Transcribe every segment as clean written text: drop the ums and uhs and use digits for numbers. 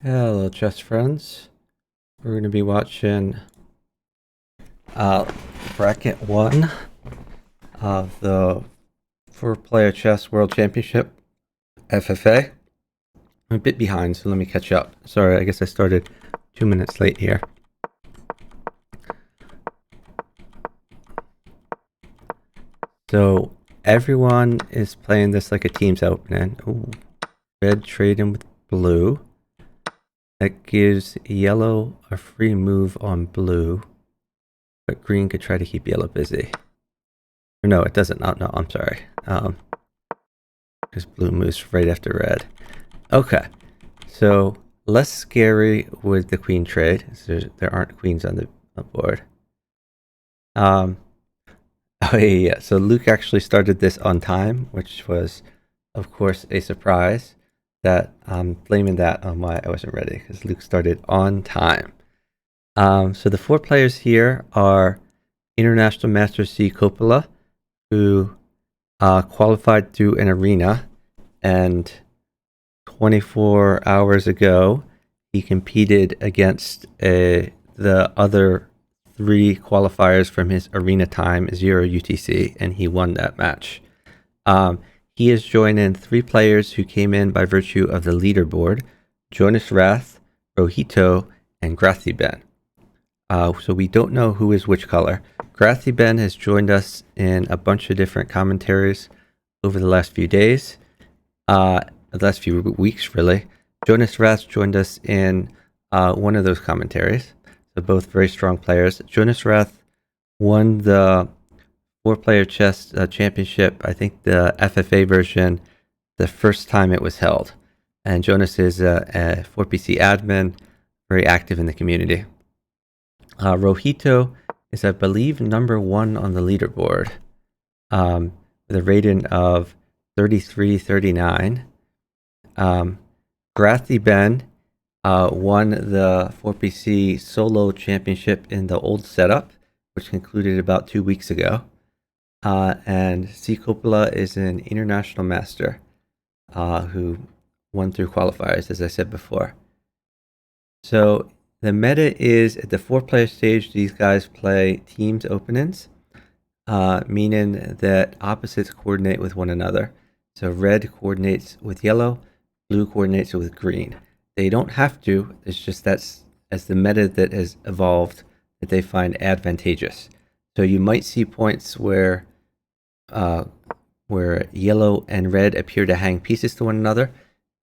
Hello, chess friends. We're going to be watching bracket one of the four-player chess world championship, FFA. I'm a bit behind, so let me catch up. Sorry, I guess I started 2 minutes late here. So everyone is playing this like a team's opening. Ooh, red trading with blue. That gives yellow a free move on blue, but green could try to keep yellow busy. Or no, it doesn't. No, I'm sorry. Because blue moves right after red. Okay, so less scary with the queen trade. So there aren't queens on the board. Oh yeah. So Luke actually started this on time, which was, of course, a surprise. That I'm blaming that on why I wasn't ready because Luke started on time. So the four players here are International Master C. Coppola, who qualified through an arena, and 24 hours ago, he competed against the other three qualifiers from his arena time, 0 UTC, and he won that match. He has joined in three players who came in by virtue of the leaderboard: Jonas Rath, Rohito, and Grathi Ben. So we don't know who is which color. Grathi Ben has joined us in a bunch of different commentaries over the last few days. The last few weeks, really. Jonas Rath joined us in one of those commentaries. So both very strong players. Jonas Rath won the four-player chess championship, I think the FFA version, the first time it was held. And Jonas is a 4PC admin, very active in the community. Rohito is, I believe, number one on the leaderboard with a rating of 33-39. Grathi Ben won the 4PC solo championship in the old setup, which concluded about 2 weeks ago. And C. Coppola is an international master who won through qualifiers, as I said before. So the meta is at the four-player stage, these guys play teams openings, meaning that opposites coordinate with one another. So red coordinates with yellow, blue coordinates with green. They don't have to. It's just that's as the meta that has evolved that they find advantageous. So you might see points where yellow and red appear to hang pieces to one another,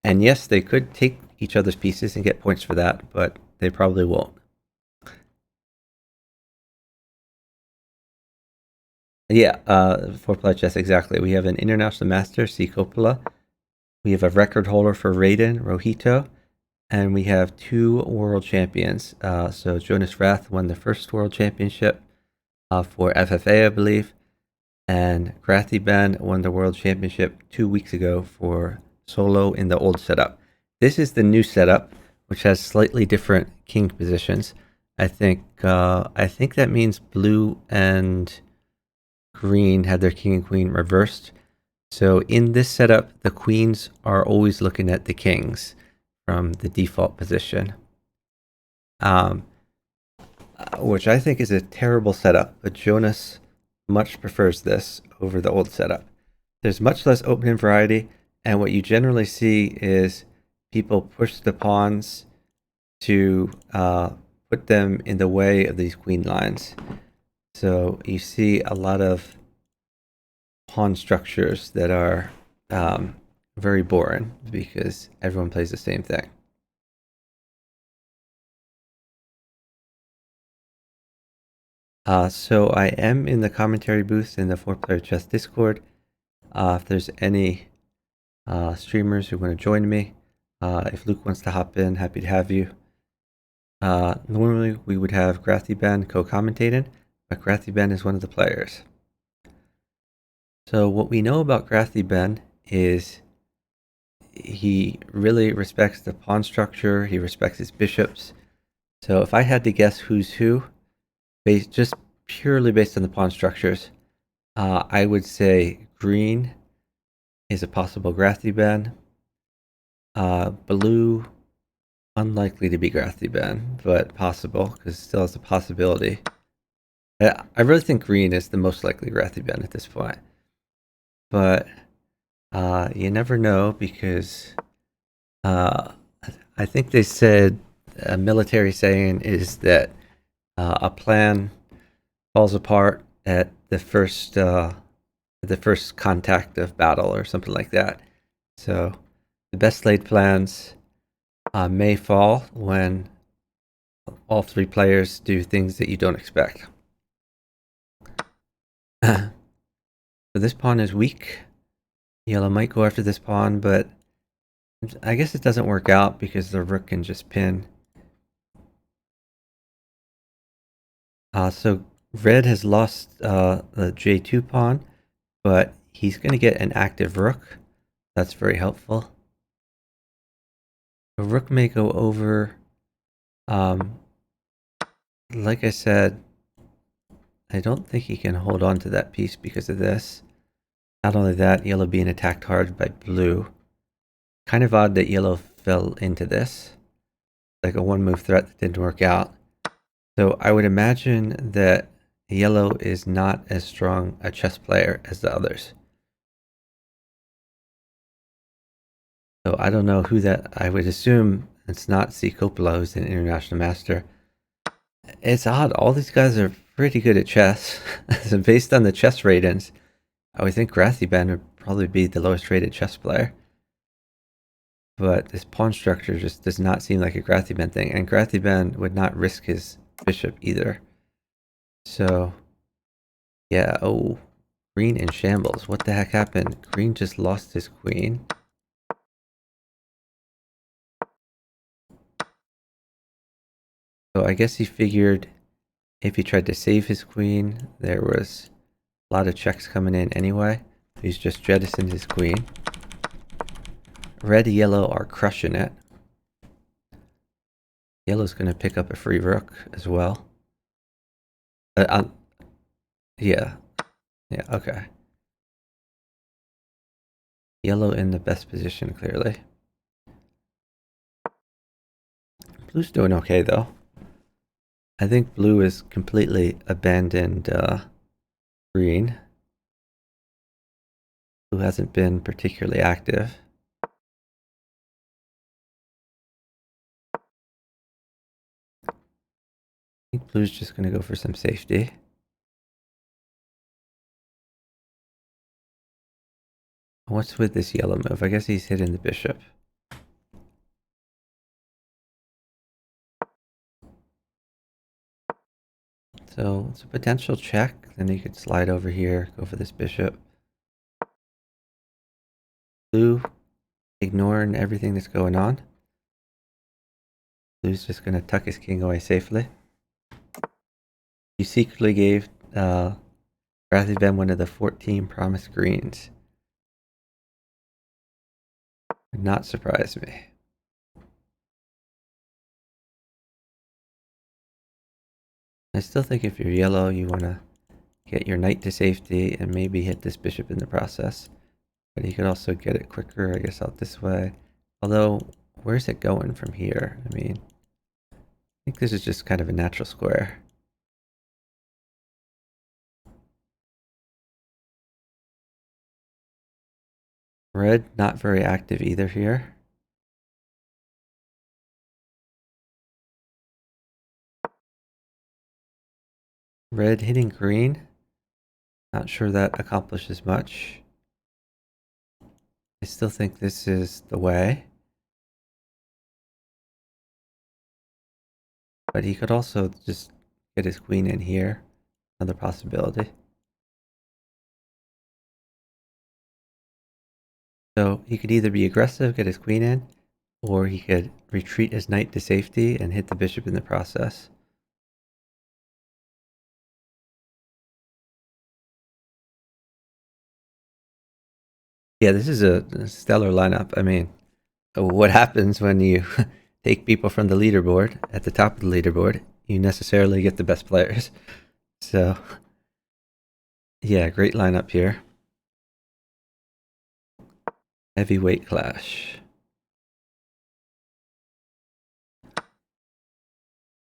and yes, they could take each other's pieces and get points for that, but they probably won't. Yeah, four-player chess, exactly. We have an international master, C. Coppola. We have a record holder for Raiden, Rohito. And we have two world champions. So Jonas Rath won the first world championship for FFA, I believe. And Grathi Ben won the world championship 2 weeks ago for solo in the old setup. This is the new setup, which has slightly different king positions. I think that means blue and green had their king and queen reversed. So in this setup, the queens are always looking at the kings from the default position, which I think is a terrible setup, but Jonas much prefers this over the old setup. There's much less opening variety, and what you generally see is people push the pawns to put them in the way of these queen lines. So you see a lot of pawn structures that are very boring because everyone plays the same thing. So I am in the commentary booth in the four-player chess Discord. If there's any streamers who want to join me, if Luke wants to hop in, happy to have you. Normally we would have Grathi Ben co-commentating, but Grathi Ben is one of the players. So what we know about Grathi Ben is he really respects the pawn structure, he respects his bishops. So if I had to guess who's who, just purely based on the pawn structures, I would say green is a possible Grathi Ben. Blue Unlikely to be Grathiban, but possible, because it still has a possibility. I really think green is the most likely Grathiban at this point. But you never know, because I think they said a military saying is that a plan falls apart at the first contact of battle or something like that. So the best laid plans may fall when all three players do things that you don't expect. So this pawn is weak. Yellow might go after this pawn, but I guess it doesn't work out because the rook can just pin. So red has lost the J2 pawn, but he's going to get an active rook. That's very helpful. The rook may go over. Like I said, I don't think he can hold on to that piece because of this. Not only that, yellow being attacked hard by blue. Kind of odd that yellow fell into this. Like a one-move threat that didn't work out. So I would imagine that yellow is not as strong a chess player as the others. So I don't know who that... I would assume it's not C. Coppola, who's an international master. It's odd. All these guys are pretty good at chess. So based on the chess ratings, I would think Grathiban would probably be the lowest rated chess player. But this pawn structure just does not seem like a Grathiban thing. And Grathiban would not risk his bishop either. So, yeah, oh, green in shambles. What the heck happened? Green just lost his queen. So I guess he figured if he tried to save his queen, there was a lot of checks coming in anyway. He's just jettisoned his queen. Red and yellow are crushing it. Yellow's going to pick up a free rook as well. Yeah. Yeah, okay. Yellow in the best position, clearly. Blue's doing okay, though. I think blue has completely abandoned green. Blue hasn't been particularly active. I think blue's just going to go for some safety. What's with this yellow move? I guess he's hitting the bishop. So it's a potential check. Then he could slide over here, go for this bishop. Blue ignoring everything that's going on. Blue's just going to tuck his king away safely. You secretly gave Grathiban one of the 14 promised greens. Would not surprise me. I still think if you're yellow, you want to get your knight to safety and maybe hit this bishop in the process. But you could also get it quicker, I guess, out this way. Although, where's it going from here? I mean, I think this is just kind of a natural square. Red, not very active either here. Red hitting green. Not sure that accomplishes much. I still think this is the way. But he could also just get his queen in here. Another possibility. So he could either be aggressive, get his queen in, or he could retreat his knight to safety and hit the bishop in the process. Yeah, this is a stellar lineup. I mean, what happens when you take people from the leaderboard at the top of the leaderboard? You necessarily get the best players. So, yeah, great lineup here. Heavyweight clash.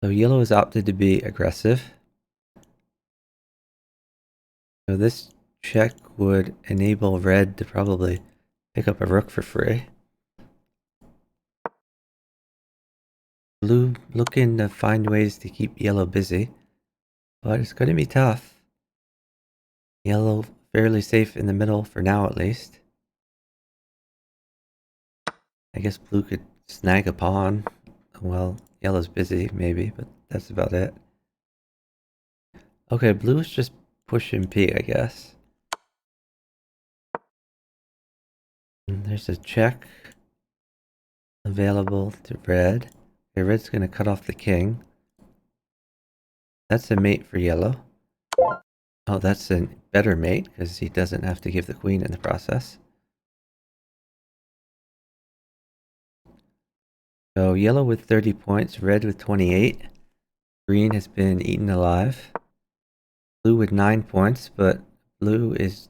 So yellow has opted to be aggressive. So this check would enable red to probably pick up a rook for free. Blue looking to find ways to keep yellow busy, but it's going to be tough. Yellow fairly safe in the middle for now at least. I guess blue could snag a pawn. Well, yellow's busy maybe, but that's about it. Okay, blue is just pushing P, I guess. And there's a check available to red. Okay, red's going to cut off the king. That's a mate for yellow. Oh, that's a better mate because he doesn't have to give the queen in the process. So yellow with 30 points, red with 28. Green has been eaten alive. Blue with 9 points, but blue is...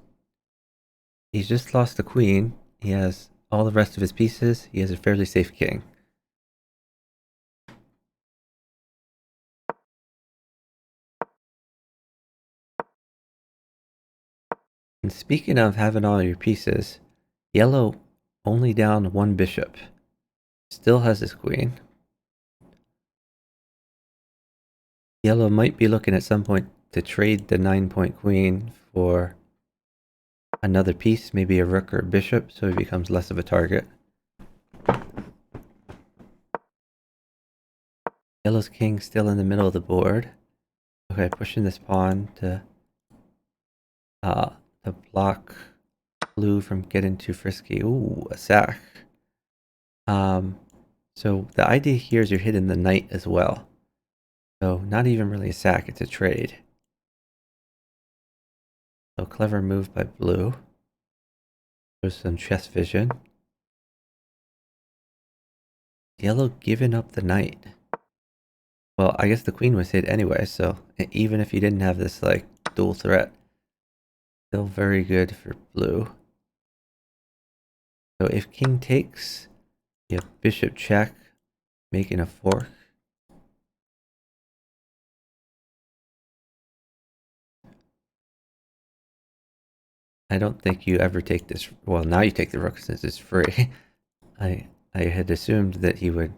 he's just lost the queen. He has all the rest of his pieces. He has a fairly safe king. And speaking of having all your pieces, yellow only down one bishop. Still has his queen. Yellow might be looking at some point to trade the 9-point queen for another piece, maybe a rook or a bishop, so he becomes less of a target. Yellow's king still in the middle of the board. Okay, pushing this pawn to block blue from getting too frisky. Ooh, a sack. So the idea here is you're hitting the knight as well. So not even really a sack, it's a trade. So clever move by blue. There's some chess vision. Yellow giving up the knight. Well, I guess the queen was hit anyway, so even if you didn't have this like dual threat, still very good for blue. So if king takes, you have bishop check, making a fork. I don't think you ever take this. Well, now you take the rook since it's free. I had assumed that he would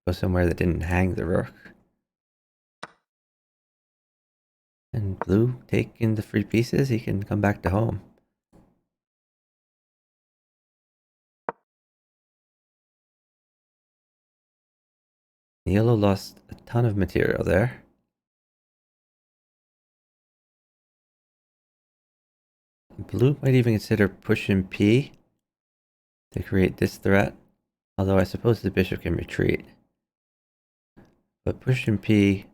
go somewhere that didn't hang the rook. And blue taking the free pieces, he can come back to home. Yellow lost a ton of material there. Blue might even consider pushing P to create this threat, although I suppose the bishop can retreat. But pushing P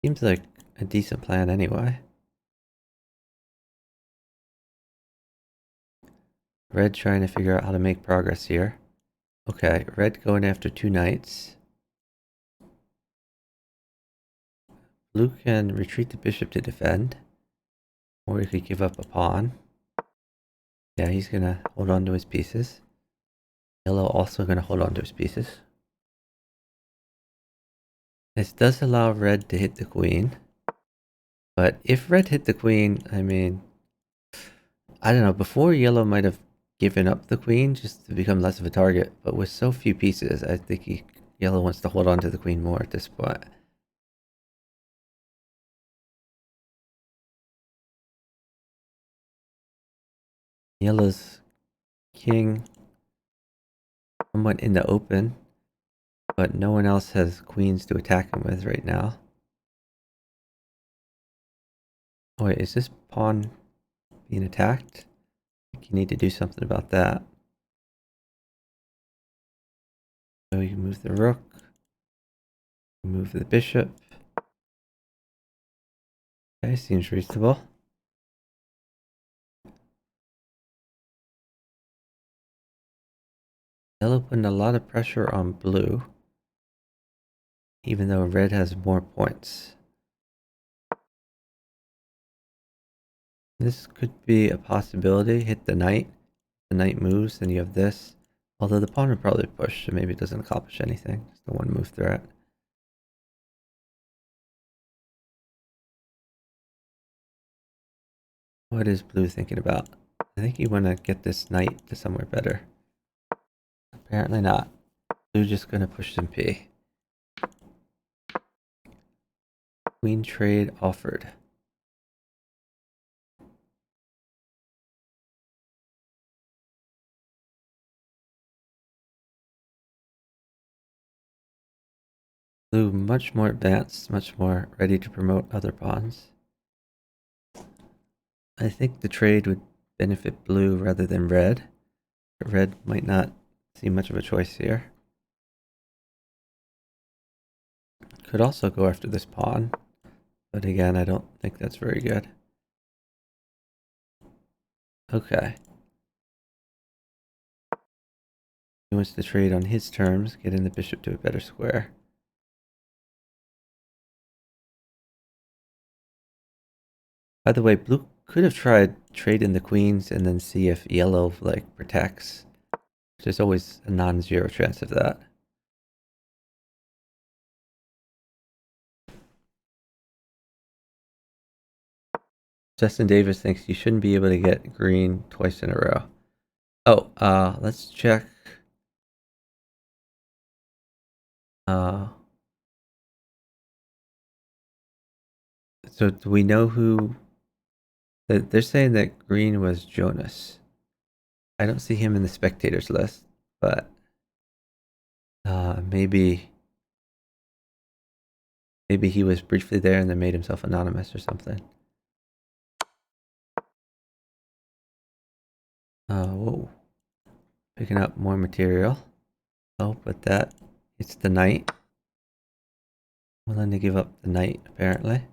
seems like a decent plan anyway. Red trying to figure out how to make progress here. Okay, red going after two knights. Blue can retreat the bishop to defend, or he could give up a pawn. Yeah, he's gonna hold on to his pieces. Yellow also gonna hold on to his pieces. This does allow red to hit the queen. But if red hit the queen, I mean, I don't know, before yellow might have given up the queen just to become less of a target, but with so few pieces, I think yellow wants to hold on to the queen more at this point. Yellow's king somewhat in the open, but no one else has queens to attack him with right now. Oh wait, is this pawn being attacked? I think you need to do something about that. So you can move the rook, move the bishop. Okay, seems reasonable. Yellow putting a lot of pressure on blue, even though red has more points. This could be a possibility. Hit the knight. The knight moves, then you have this. Although the pawn would probably push, so maybe it doesn't accomplish anything. It's the one move threat. What is blue thinking about? I think you want to get this knight to somewhere better. Apparently not. Blue just going to push some P. Queen trade offered. Blue much more advanced, much more ready to promote other pawns. I think the trade would benefit blue rather than red. But red might not see much of a choice here. Could also go after this pawn, but again, I don't think that's very good. Okay. He wants to trade on his terms, getting the bishop to a better square. By the way, blue could have tried trading the queens and then see if yellow like protects. There's always a non-zero chance of that. Justin Davis thinks you shouldn't be able to get green twice in a row. Oh, let's check. So do we know who? They're saying that green was Jonas. I don't see him in the spectators list, but maybe he was briefly there and then made himself anonymous or something. Whoa. Picking up more material. Oh, but that, it's the knight. Willing to give up the knight, apparently.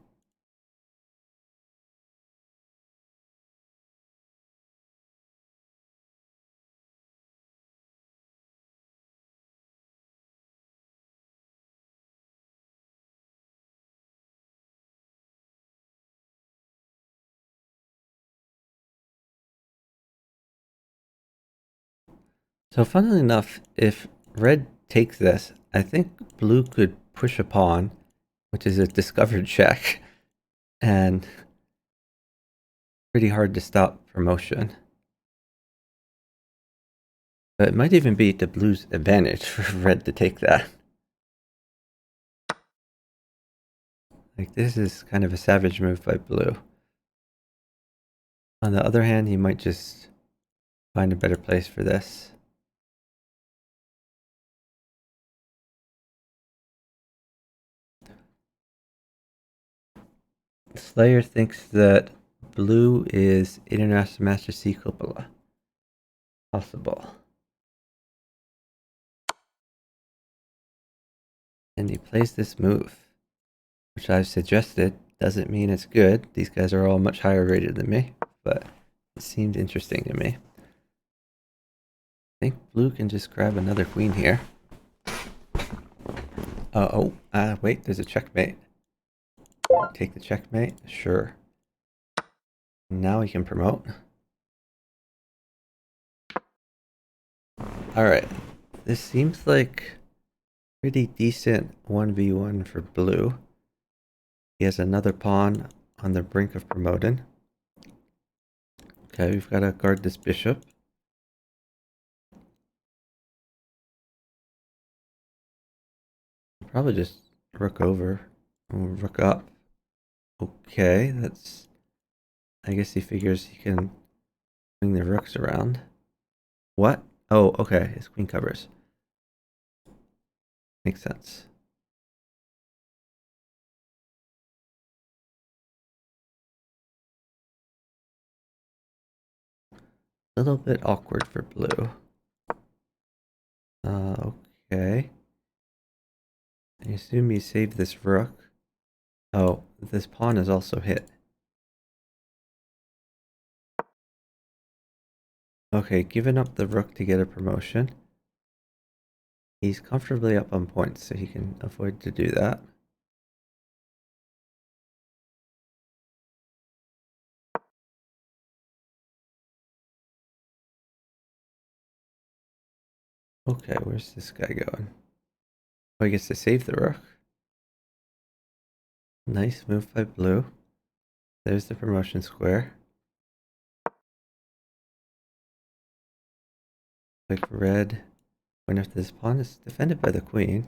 So funnily enough, if red takes this, I think blue could push a pawn, which is a discovered check, and pretty hard to stop promotion. But it might even be to blue's advantage for red to take that. Like, this is kind of a savage move by blue. On the other hand, he might just find a better place for this. Slayer thinks that blue is International Master C Coppola. Possible. And he plays this move, which I've suggested. Doesn't mean it's good. These guys are all much higher rated than me, but it seemed interesting to me. I think blue can just grab another queen here. Wait, there's a checkmate. Take the checkmate? Sure. Now he can promote. Alright. This seems like pretty decent 1v1 for blue. He has another pawn on the brink of promoting. Okay, we've got to guard this bishop. Probably just rook over, rook up. Okay, that's... I guess he figures he can swing the rooks around. What? Oh, okay, his queen covers. Makes sense. A little bit awkward for blue. Okay. I assume you save this rook. Oh, this pawn is also hit. Okay, giving up the rook to get a promotion. He's comfortably up on points, so he can afford to do that. Okay, where's this guy going? Oh, he gets to save the rook. Nice move by blue. There's the promotion square. Like red went after this pawn. Is defended by the queen.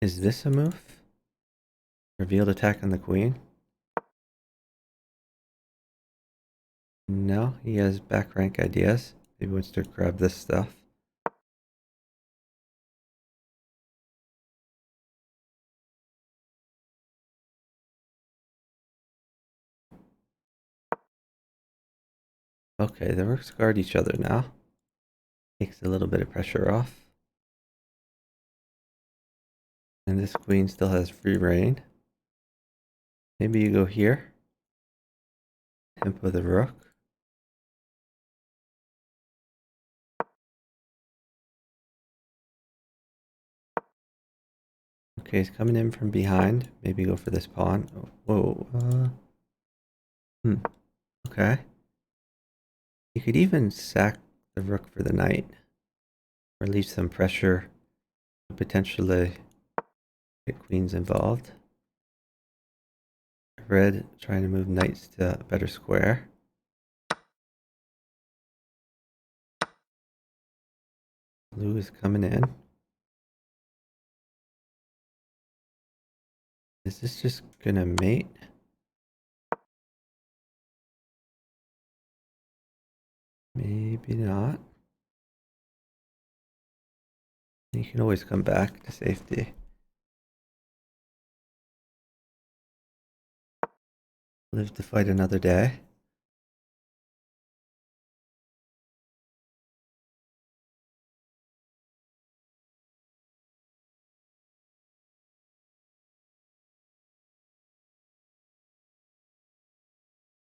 Is this a move? Revealed attack on the queen? No, he has back rank ideas. He wants to grab this stuff. Okay, the rooks guard each other now. Takes a little bit of pressure off. And this queen still has free reign. Maybe you go here. Tempo the rook. Okay, he's coming in from behind. Maybe go for this pawn. Oh, whoa. Okay. You could even sack the rook for the knight. Relieve some pressure. Potentially get queens involved. Red trying to move knights to a better square. Blue is coming in. Is this just gonna mate? Maybe not. You can always come back to safety. Live to fight another day.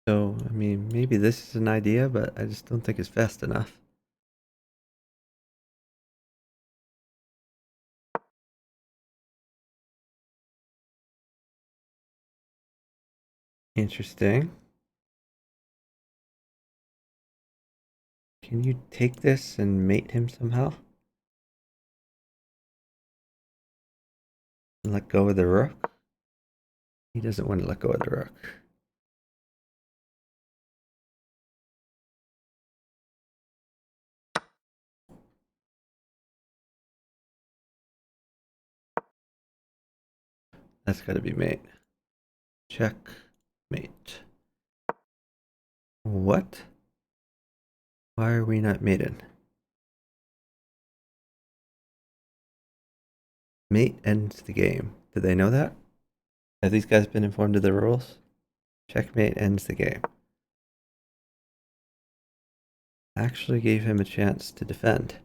So, I mean, maybe this is an idea, but I just don't think it's fast enough. Interesting. Can you take this and mate him somehow? And let go of the rook? He doesn't want to let go of the rook. That's gotta be mate. Check, mate. What? Why are we not mated? Mate ends the game. Did they know that? Have these guys been informed of the rules? Checkmate ends the game. Actually gave him a chance to defend.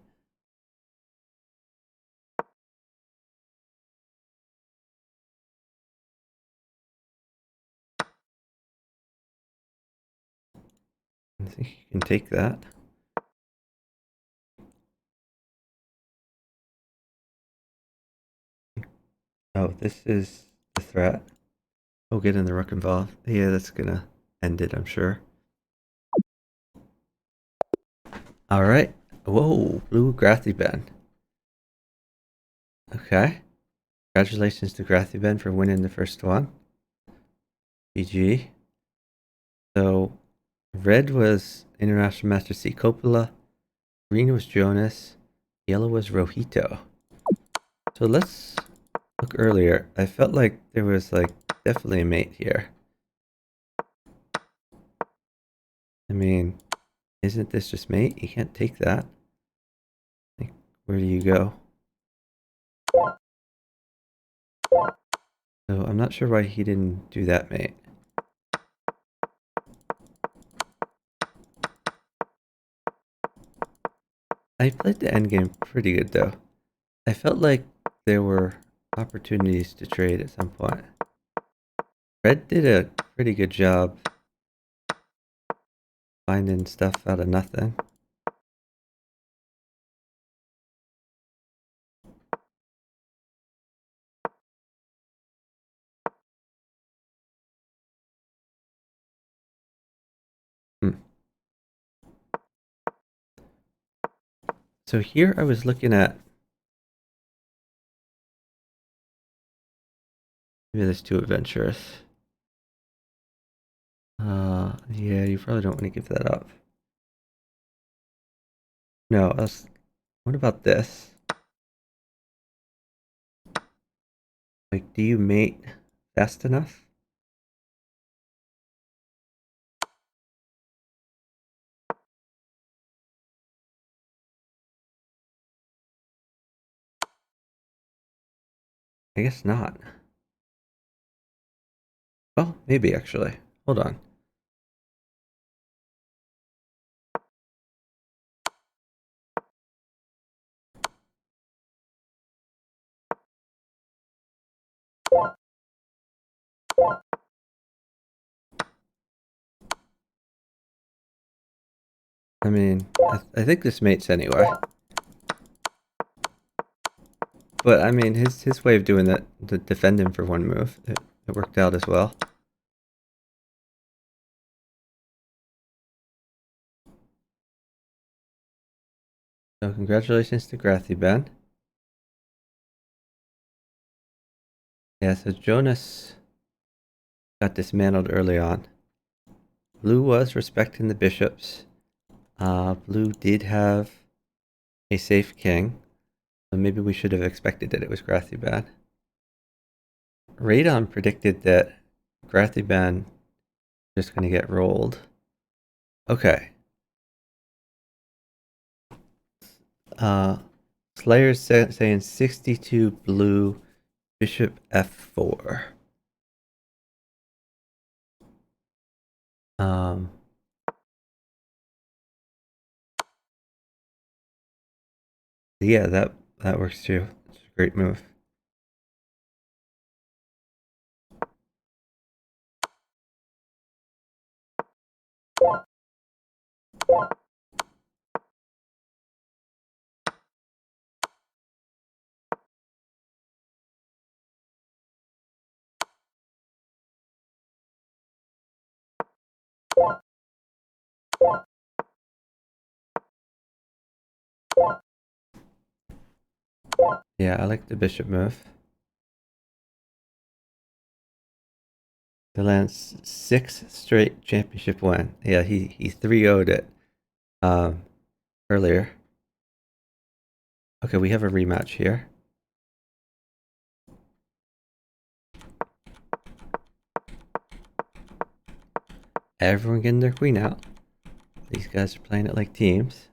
I think you can take that. Oh, this is the threat. Oh, getting the rook involved. Yeah, that's gonna end it, I'm sure. All right. Whoa, blue Grathiben. Okay. Congratulations to Grathiben for winning the first one. GG. So, red was International Master C. Coppola. Green was Jonas. Yellow was Rojito. So let's look earlier. I felt like there was like definitely a mate here. I mean, isn't this just mate? You can't take that. Like, where do you go? So I'm not sure why he didn't do that mate. I played the endgame pretty good though. I felt like there were opportunities to trade at some point. Red did a pretty good job finding stuff out of nothing. Hmm. So here I was looking at, maybe that's too adventurous. Yeah, you probably don't want to give that up. No, what about this? Like, do you mate fast enough? I guess not. Well, maybe actually. Hold on. I mean, I think this mates anyway. But I mean, his way of doing that, to defend him for one move, it worked out as well. So congratulations to Grathiban. Yeah, so Jonas got dismantled early on. Blue was respecting the bishops. Blue did have a safe king, so maybe we should have expected that it was Grathiban. Radon predicted that Grathiban is just going to get rolled. Okay. Slayer's saying 62 blue, bishop f4. Yeah, that works too. It's a great move. Yeah, I like the bishop move. The land's 6th straight championship win. Yeah, he 3-0'd it earlier. Okay, we have a rematch here. Everyone getting their queen out. These guys are playing it like teams.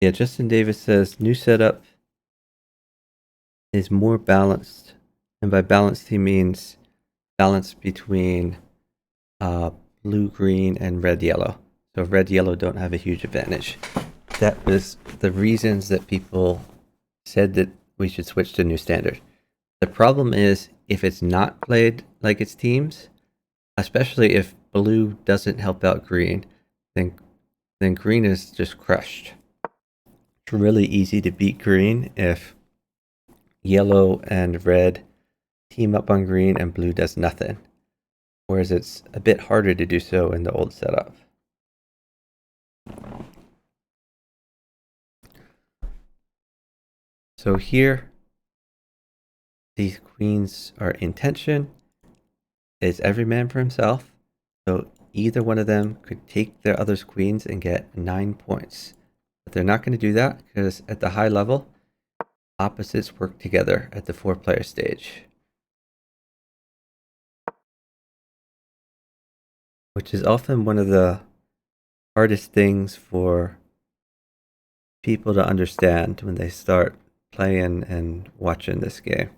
Yeah, Justin Davis says new setup is more balanced. And by balanced, he means balance between blue, green, and red, yellow. So red, yellow don't have a huge advantage. That was the reasons that people said that we should switch to new standard. The problem is if it's not played like it's teams, especially if blue doesn't help out green, then green is just crushed. It's really easy to beat green if yellow and red team up on green and blue does nothing. Whereas it's a bit harder to do so in the old setup. So here, these queens are in tension. It's every man for himself. So either one of them could take their other's queens and get 9 points. But they're not going to do that because at the high level, opposites work together at the 4-player stage. Which is often one of the hardest things for people to understand when they start playing and watching this game.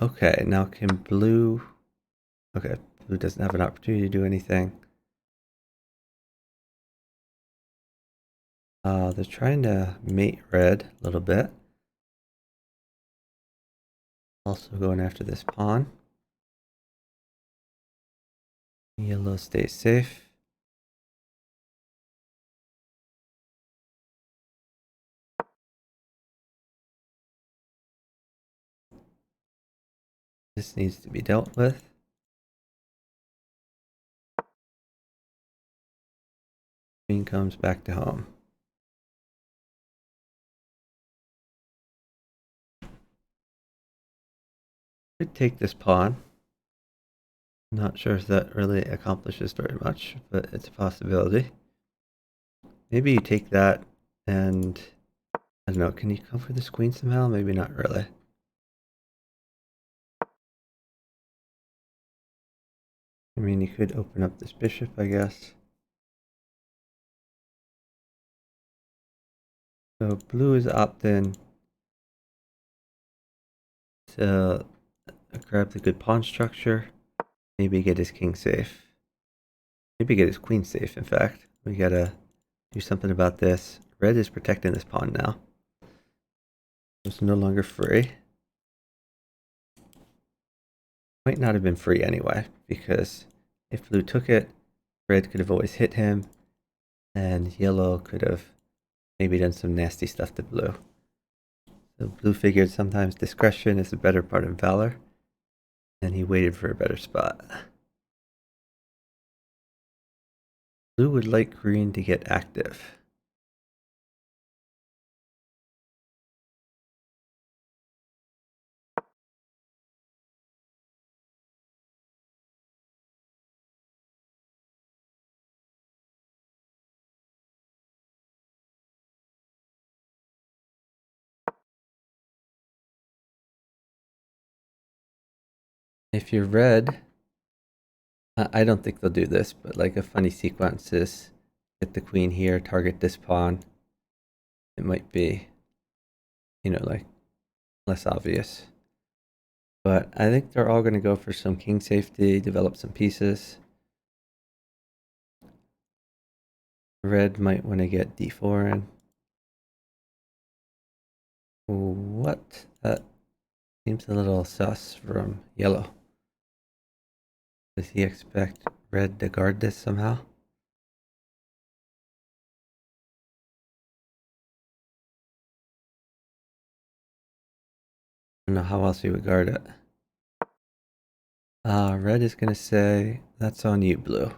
Okay, now can blue... Okay, blue doesn't have an opportunity to do anything. They're trying to mate red a little bit. Also going after this pawn. Yellow stays safe. This needs to be dealt with. Queen comes back to home. Could take this pawn. Not sure if that really accomplishes very much, but it's a possibility. Maybe you take that and, I don't know, can you come for this queen somehow? Maybe not really. I mean, you could open up this bishop, I guess. So blue is opting to grab the good pawn structure. Maybe get his king safe. Maybe get his queen safe, in fact. We gotta do something about this. Red is protecting this pawn now. It's no longer free. Might not have been free anyway, because if blue took it, red could have always hit him, and yellow could have maybe done some nasty stuff to blue. So blue figured sometimes discretion is the better part of valor, and he waited for a better spot. Blue would like green to get active. If you're red, I don't think they'll do this, but like a funny sequence is get the queen here, target this pawn. It might be, like less obvious. But I think they're all going to go for some king safety, develop some pieces. Red might want to get d4 in. What? That seems a little sus from yellow. Does he expect red to guard this somehow? I don't know how else he would guard it. Red is going to say, that's on you, blue.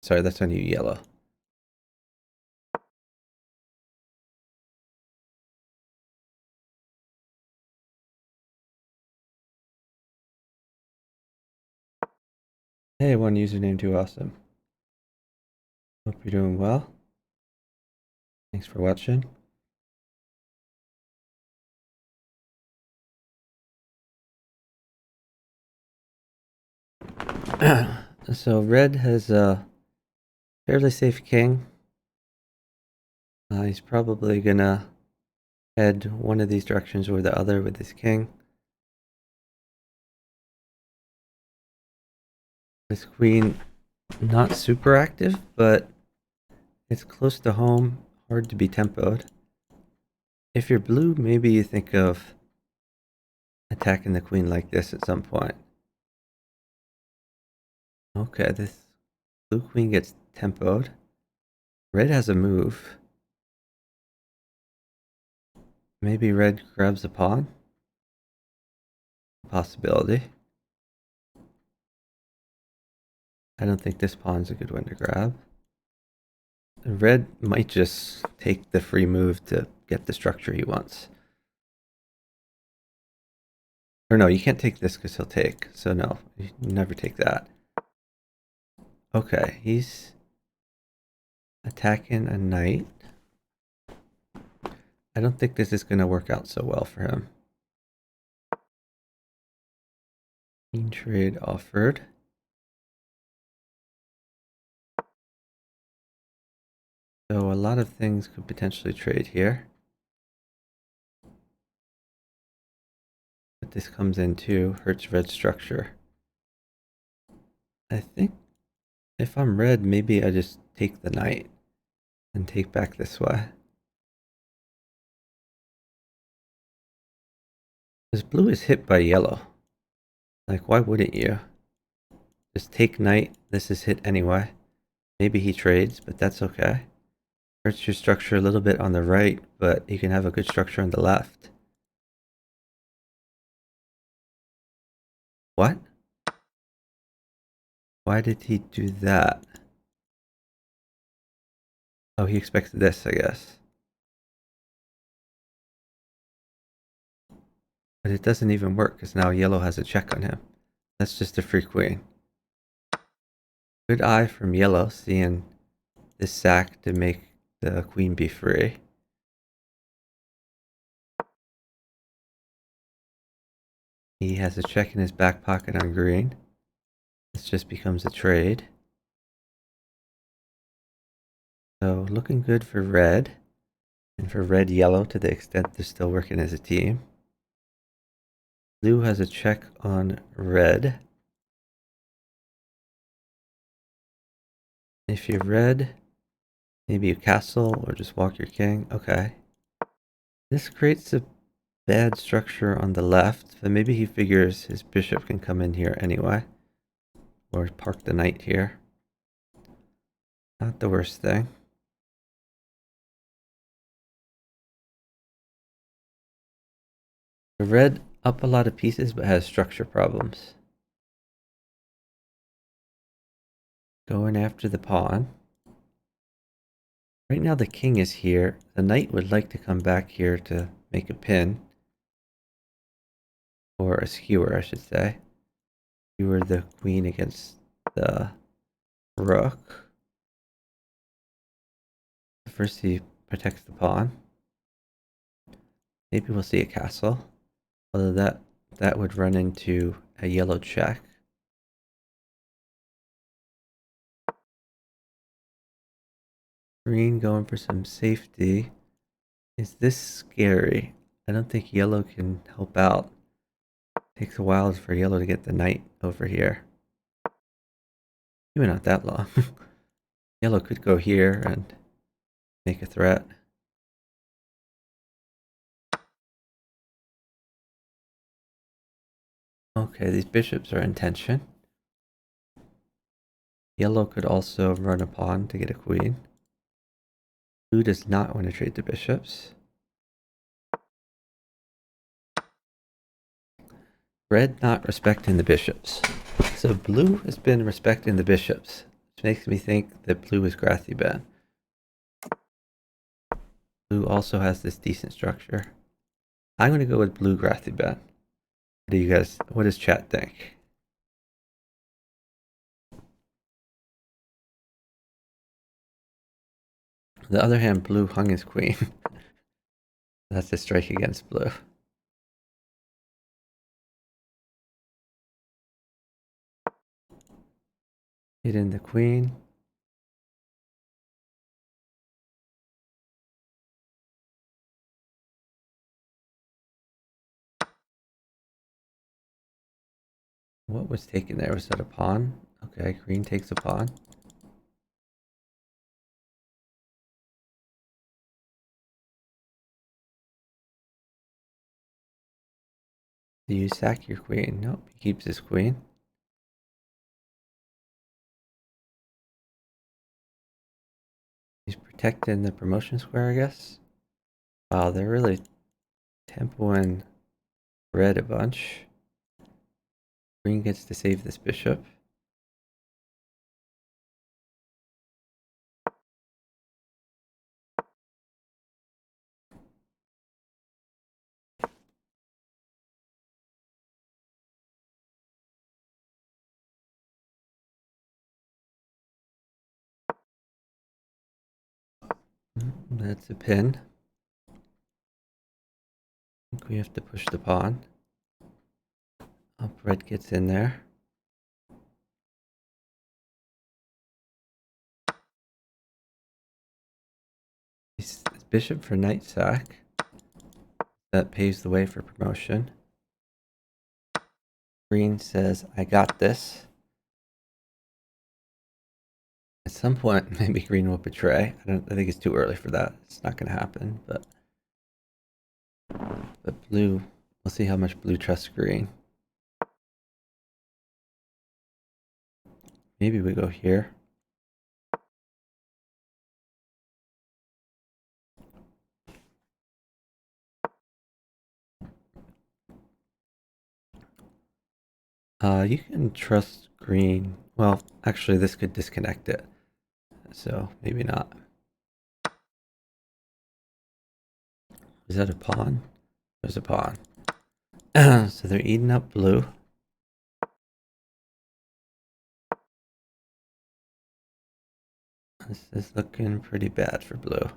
Sorry, that's on you, yellow. Hey, one username too awesome. Hope you're doing well. Thanks for watching. So red has a fairly safe king. He's probably gonna head one of these directions or the other with his king. This queen, not super active, but it's close to home, hard to be tempoed. If you're blue, maybe you think of attacking the queen like this at some point. Okay, this blue queen gets tempoed. Red has a move. Maybe red grabs a pawn. Possibility. I don't think this pawn's a good one to grab. Red might just take the free move to get the structure he wants. Or no, you can't take this because he'll take. So no, you never take that. Okay, he's attacking a knight. I don't think this is going to work out so well for him. Queen trade offered. So a lot of things could potentially trade here. But this comes in too, hurts red structure. I think if I'm red, maybe I just take the knight and take back this way. Because blue is hit by yellow. Like, why wouldn't you? Just take knight. This is hit anyway. Maybe he trades, but that's okay. Hurts your structure a little bit on the right, but you can have a good structure on the left. What? Why did he do that? Oh, he expected this, I guess. But it doesn't even work because now yellow has a check on him. That's just a free queen. Good eye from yellow, seeing this sack to make the queen be free. He has a check in his back pocket on green. This just becomes a trade. So looking good for red. And for red yellow to the extent they're still working as a team. Blue has a check on red. If you're red, maybe you castle or just walk your king. Okay. This creates a bad structure on the left, but maybe he figures his bishop can come in here anyway. Or park the knight here. Not the worst thing. The red up a lot of pieces but has structure problems. Going after the pawn. Right now the king is here. The knight would like to come back here to make a pin. Or a skewer, I should say. Skewer the queen against the rook. First he protects the pawn. Maybe we'll see a castle. Although that would run into a yellow check. Green going for some safety. Is this scary? I don't think yellow can help out. Takes a while for yellow to get the knight over here. Maybe not that long. Yellow could go here and make a threat. Okay, these bishops are in tension. Yellow could also run a pawn to get a queen. Blue does not want to trade the bishops. Red not respecting the bishops. So blue has been respecting the bishops, which makes me think that blue is Grathiban. Blue also has this decent structure. I'm going to go with blue Grathiban. What does chat think? On the other hand, blue hung his queen. That's a strike against blue. Hit in the queen. What was taken there? Was that a pawn? Okay, green takes a pawn. Do you sack your queen? Nope, he keeps his queen. He's protecting the promotion square, I guess. Wow, they're really tempoing red a bunch. Green gets to save this bishop. That's a pin. I think we have to push the pawn. Up red gets in there. Bishop for knight sack. That paves the way for promotion. Green says, I got this. At some point, maybe green will betray. I think it's too early for that. It's not going to happen, but blue, we'll see how much blue trusts green. Maybe we go here. You can trust green Well, actually, this could disconnect it. So maybe not. Is that a pawn? There's a pawn. So they're eating up blue. This is looking pretty bad for blue.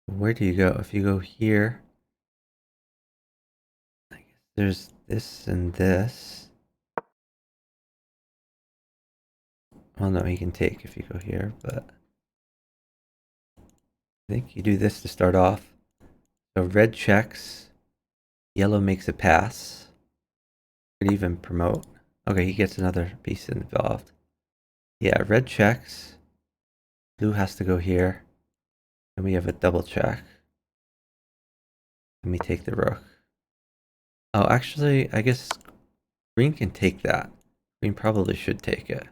Where do you go? If you go here, I guess there's this and this. Well, no, he can take if you go here, but I think you do this to start off. So red checks, yellow makes a pass. Could even promote. Okay, he gets another piece involved. Yeah, red checks. Blue has to go here. And we have a double check. Let me take the rook. Oh, actually, I guess green can take that. Green probably should take it.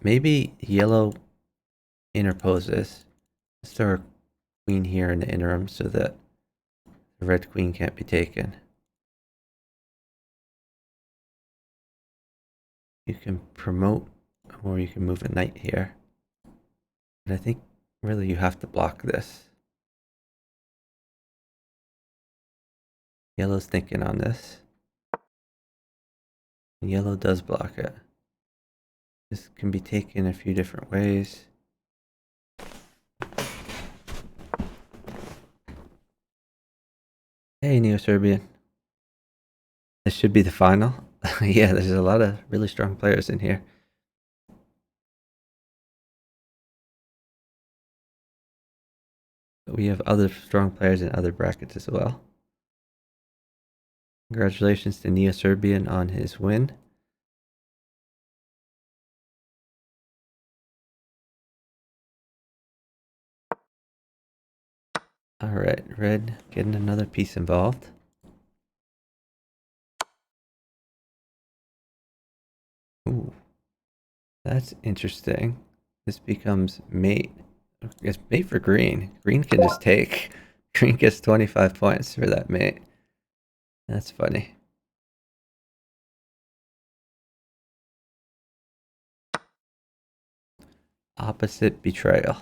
Maybe yellow interposes. Let's throw our queen here in the interim so that the red queen can't be taken. You can promote, or you can move a knight here. And I think really you have to block this. Yellow's thinking on this. Yellow does block it. This can be taken a few different ways. Hey, Neo-Serbian. This should be the final. Yeah, there's a lot of really strong players in here. But we have other strong players in other brackets as well. Congratulations to Neo-Serbian on his win. Alright, red getting another piece involved. Ooh, that's interesting. This becomes mate. It's mate for green. Green can just take. Green gets 25 points for that mate. That's funny. Opposite betrayal.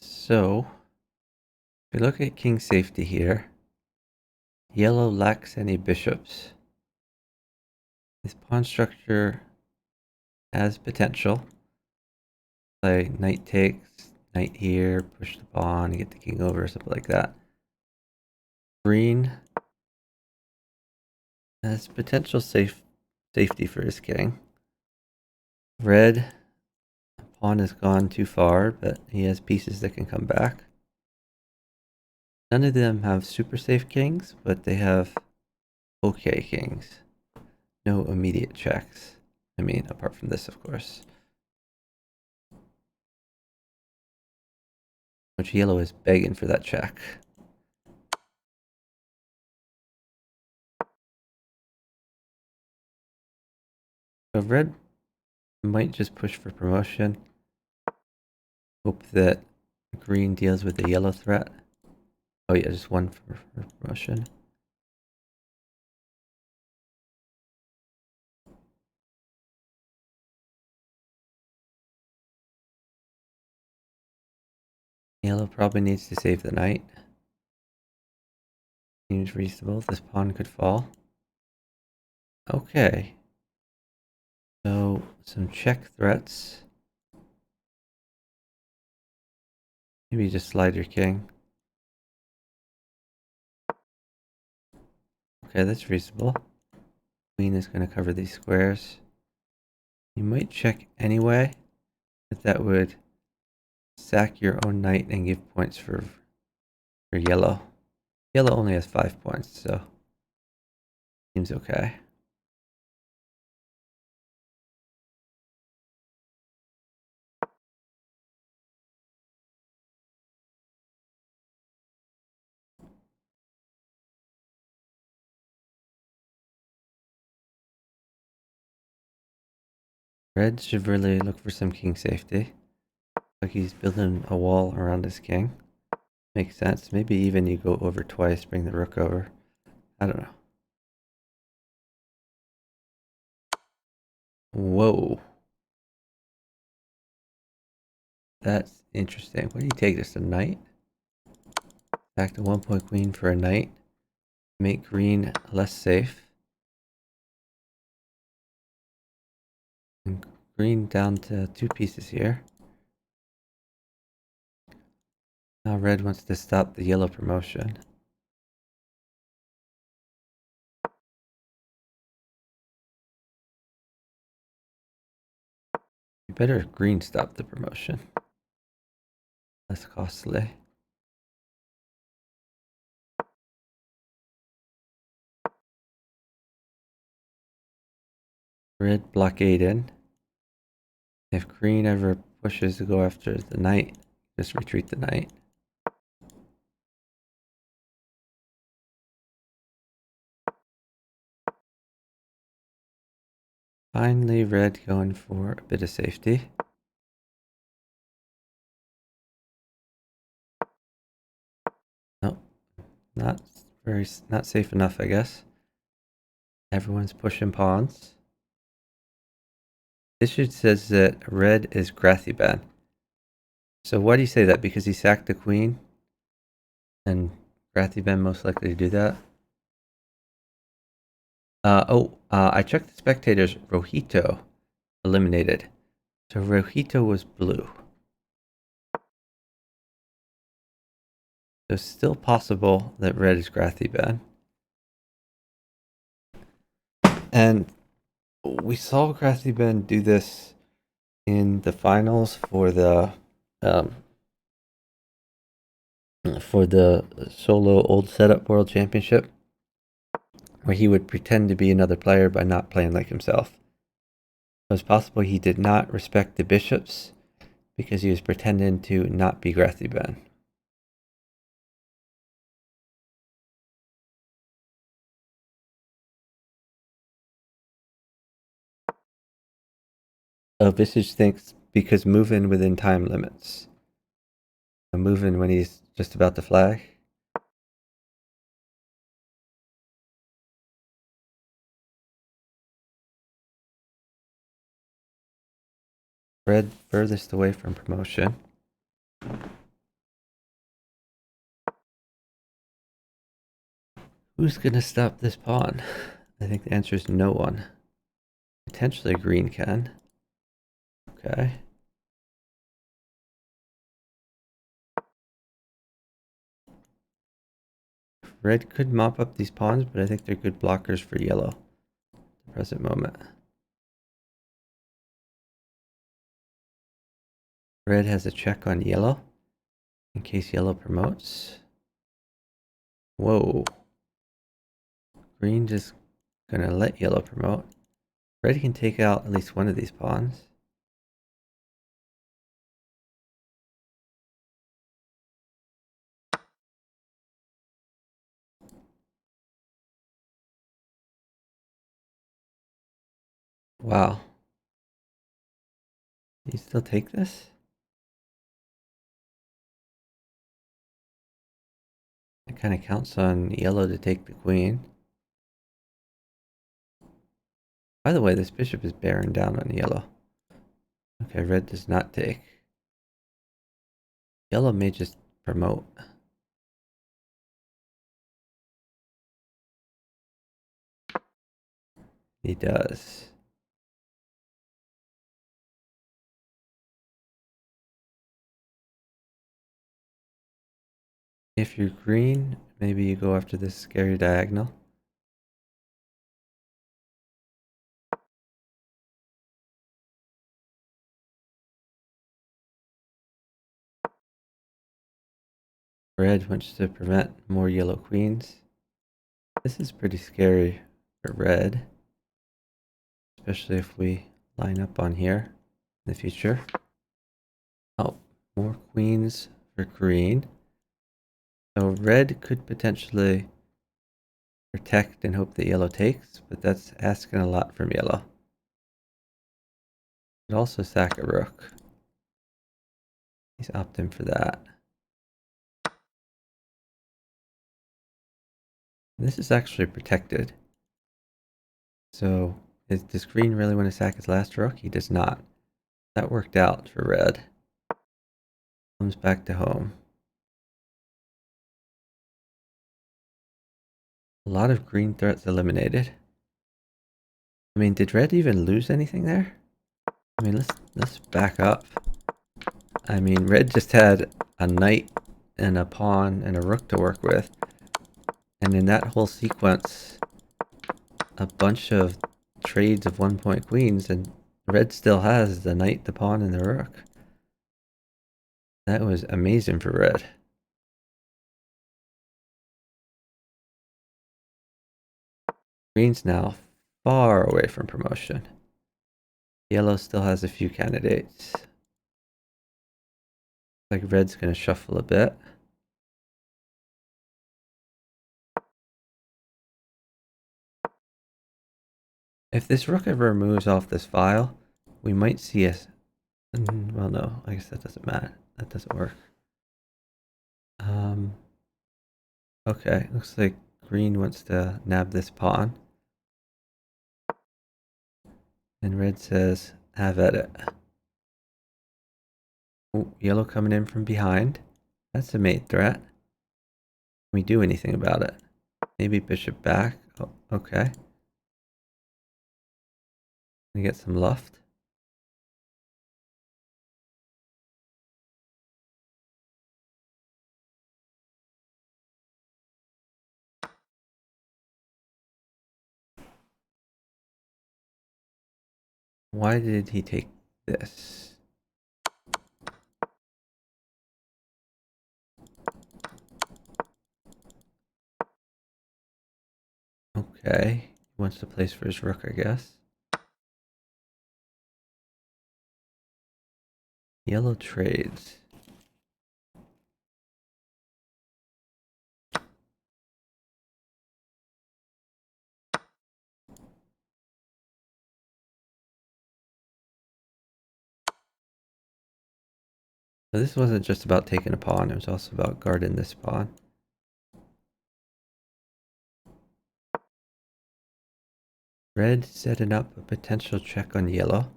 So, if we look at king safety here, yellow lacks any bishops. This pawn structure has potential. Play knight takes, knight here, push the pawn, get the king over, something like that. Green has potential safety for his king. Red, pawn has gone too far, but he has pieces that can come back. None of them have super safe kings, but they have okay kings. No immediate checks. I mean, apart from this, of course. Which yellow is begging for that check. So red might just push for promotion. Hope that green deals with the yellow threat. Oh yeah, just one for promotion. Yellow probably needs to save the knight. Seems reasonable. This pawn could fall. Okay. So, some check threats. Maybe just slide your king. Okay, that's reasonable. Queen is going to cover these squares. You might check anyway, but that would sack your own knight and give points for yellow. Yellow only has 5 points, so seems okay. Red should really look for some king safety. Like he's building a wall around his king. Makes sense. Maybe even you go over twice, bring the rook over. I don't know. Whoa. That's interesting. What do you take this, a knight? Back to 1 point queen for a knight. Make green less safe. And green down to 2 pieces here. Now red wants to stop the yellow promotion. You better green stop the promotion. Less costly. Red blockaded. If green ever pushes to go after the knight, just retreat the knight. Finally, red going for a bit of safety. Nope, not safe enough, I guess. Everyone's pushing pawns. This should says that red is Grathiban. So why do you say that? Because he sacked the queen? And Grathiban most likely to do that? I checked the spectators. Rohito eliminated. So Rohito was blue. So it's still possible that red is Grathiban. And we saw Grathiban do this in the finals for the solo old setup world championship, where he would pretend to be another player by not playing like himself. It was possible he did not respect the bishops because he was pretending to not be Grathiban. So Visage thinks because moving within time limits. Moving when he's just about to flag. Red furthest away from promotion. Who's gonna stop this pawn? I think the answer is no one. Potentially green can. Okay. Red could mop up these pawns, but I think they're good blockers for yellow at the present moment. Red has a check on yellow in case yellow promotes. Whoa. Green just gonna let yellow promote. Red can take out at least one of these pawns. Wow. You still take this? It kind of counts on yellow to take the queen. By the way, this bishop is bearing down on yellow. Okay, red does not take. Yellow may just promote. He does. If you're green, maybe you go after this scary diagonal. Red wants to prevent more yellow queens. This is pretty scary for red, especially if we line up on here in the future. Oh, more queens for green. So red could potentially protect and hope that yellow takes, but that's asking a lot from yellow. But also sack a rook. He's opting for that. This is actually protected. So does green really want to sack his last rook? He does not. That worked out for red. Comes back to home. A lot of green threats eliminated. I mean, did red even lose anything there? I mean, let's back up. I mean, red just had a knight and a pawn and a rook to work with. And in that whole sequence, a bunch of trades of 1-point queens, and red still has the knight, the pawn, and the rook. That was amazing for red. Green's now far away from promotion. Yellow still has a few candidates. Like red's gonna shuffle a bit. If this rook ever moves off this file, we might see a... Well, no, I guess that doesn't matter. That doesn't work. Okay, looks like green wants to nab this pawn. And red says, have at it. Oh, yellow coming in from behind. That's a mate threat. Can we do anything about it? Maybe bishop back. Oh, okay. We get some luft. Why did he take this? Okay. He wants to place for his rook, I guess. Yellow trades. So this wasn't just about taking a pawn, it was also about guarding this pawn. Red setting up a potential check on yellow.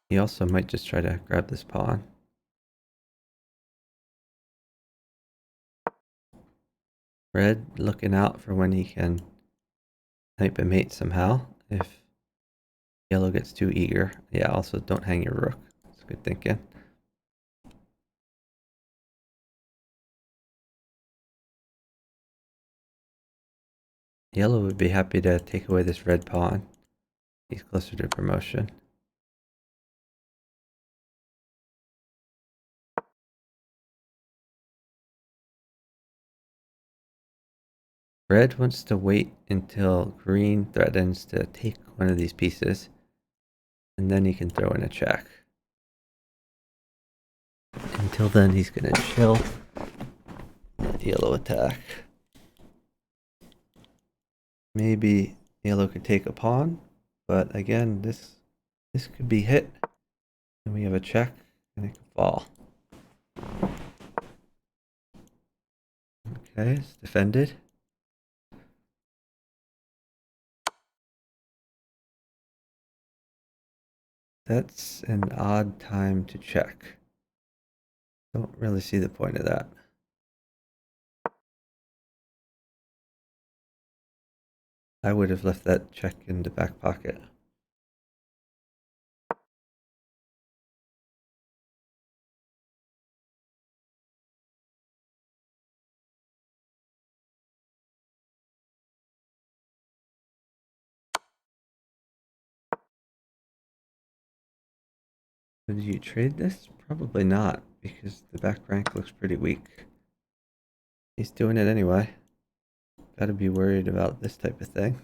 He also might just try to grab this pawn. Red looking out for when he can type a mate somehow if yellow gets too eager. Yeah, also don't hang your rook. That's good thinking. Yellow would be happy to take away this red pawn. He's closer to promotion. Red wants to wait until green threatens to take one of these pieces, and then he can throw in a check. Until then, he's gonna chill. Yellow attack. Maybe yellow could take a pawn, but again, this could be hit, and we have a check, and it could fall. Okay, it's defended. That's an odd time to check. Don't really see the point of that. I would have left that check in the back pocket. Would you trade this? Probably not, because the back rank looks pretty weak. He's doing it anyway. Gotta be worried about this type of thing.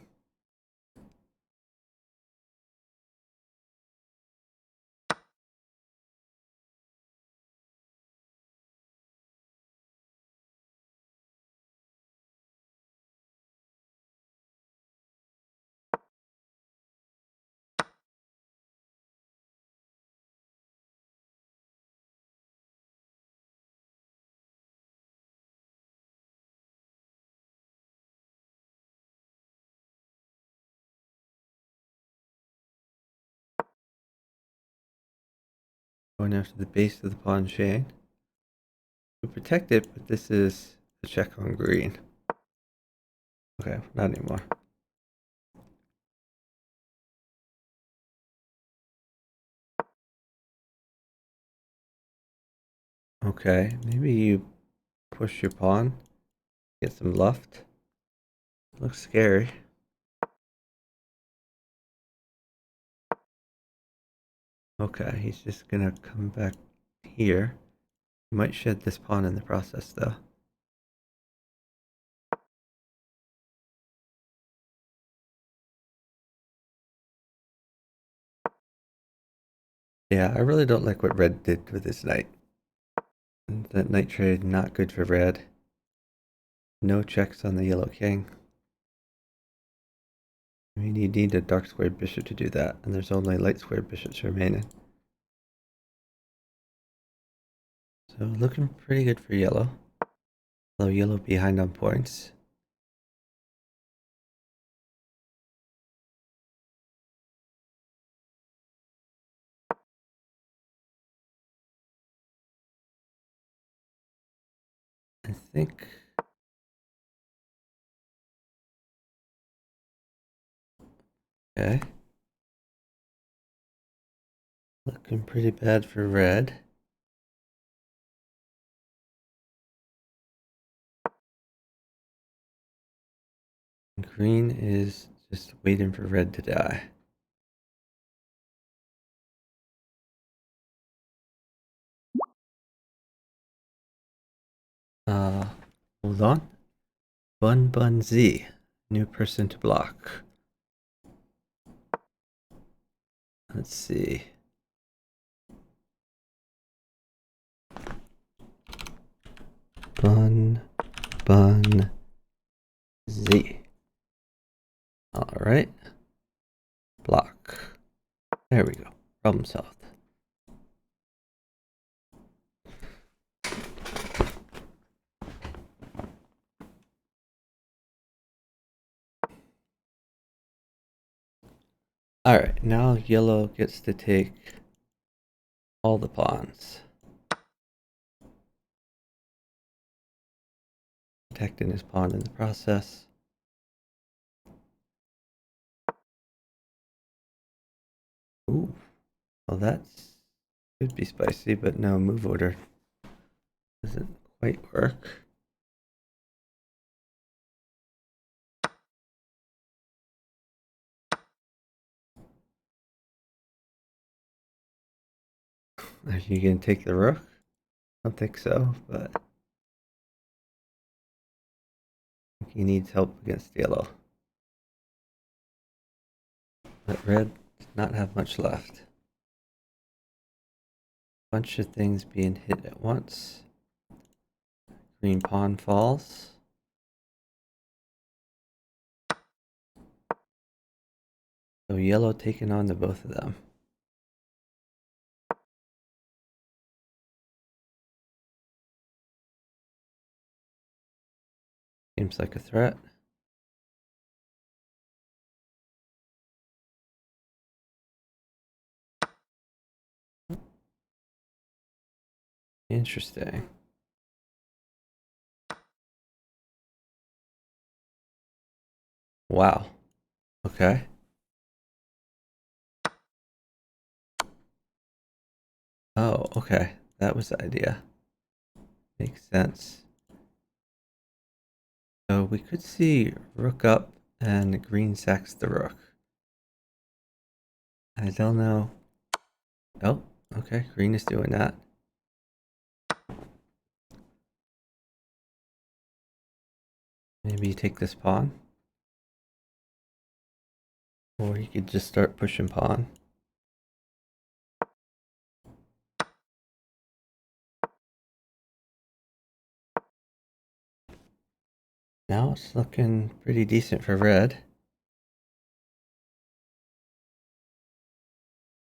Going after the base of the pawn chain. We protect it, but this is a check on green. Okay, not anymore. Okay, maybe you push your pawn, get some luft. Looks scary. Okay, he's just gonna come back here. He might shed this pawn in the process, though. Yeah, I really don't like what red did with his knight. That knight trade, not good for red. No checks on the yellow king. I mean, you need a dark squared bishop to do that, and there's only light squared bishops remaining. So looking pretty good for yellow. Although yellow behind on points. I think... Okay. Looking pretty bad for red. Green is just waiting for red to die. Hold on. Bun Z. New person to block. Let's see. Bun Z. Alright. Block. There we go. Problem solved. Alright, now yellow gets to take all the pawns. Protecting his pawn in the process. Ooh. Well, that's could be spicy, but no, move order doesn't quite work. Are you gonna take the rook? I don't think so, but I think he needs help against yellow. But red does not have much left. Bunch of things being hit at once. Green pawn falls. So yellow taking on the both of them. Seems like a threat. Interesting. Wow. Okay. Oh, okay. That was the idea. Makes sense. So we could see rook up and green sacks the rook. I don't know. Oh, okay. Green is doing that. Maybe you take this pawn. Or you could just start pushing pawn. Now it's looking pretty decent for red.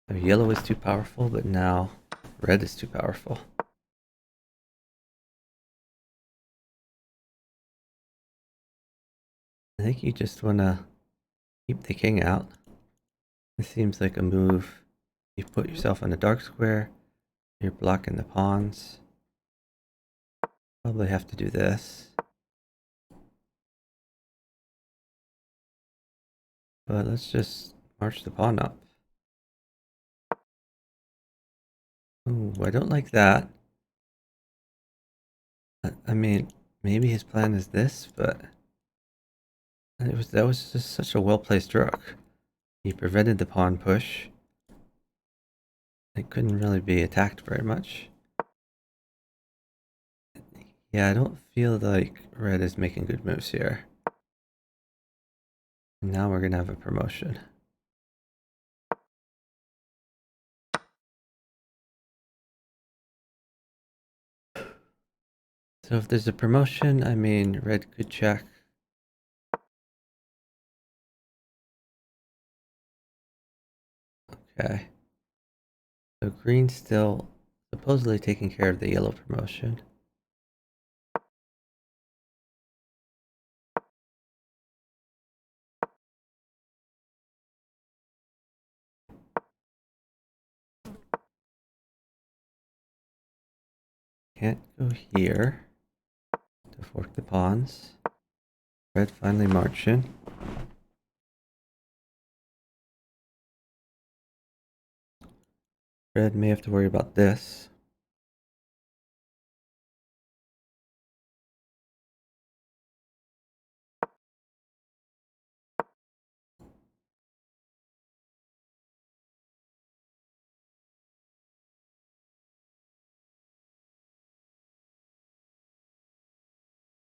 So yellow is too powerful, but now red is too powerful. I think you just want to keep the king out. This seems like a move. You put yourself on a dark square, You're blocking the pawns. Probably have to do this. But let's just march the pawn up. Ooh, I don't like that. I mean, maybe his plan is this, but that was just such a well-placed rook. He prevented the pawn push. It couldn't really be attacked very much. Yeah, I don't feel like red is making good moves here. Now we're gonna have a promotion. So if there's a promotion, I mean, red could check. Okay. So green's still supposedly taking care of the yellow promotion. Can't go here to fork the pawns. Red finally marching. Red may have to worry about this.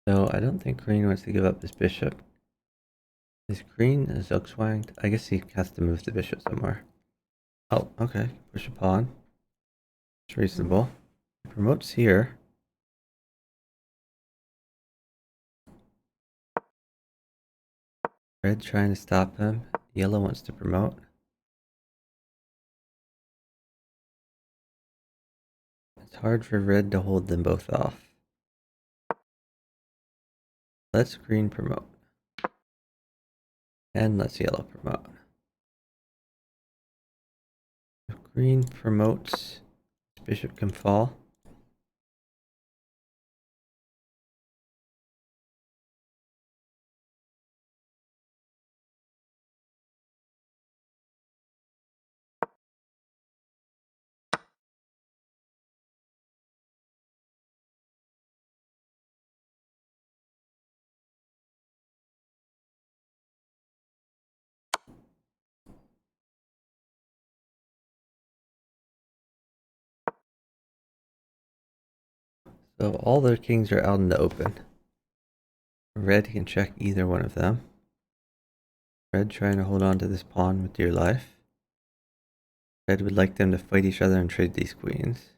So I don't think green wants to give up his bishop. Is green a Zugzwanged? I guess he has to move the bishop somewhere. Oh, okay. Push a pawn. It's reasonable. He promotes here. Red trying to stop him. Yellow wants to promote. It's hard for red to hold them both off. Let's green promote. And let's yellow promote. If green promotes, bishop can fall. So all their kings are out in the open. Red can check either one of them. Red trying to hold on to this pawn with dear life. Red would like them to fight each other and trade these queens.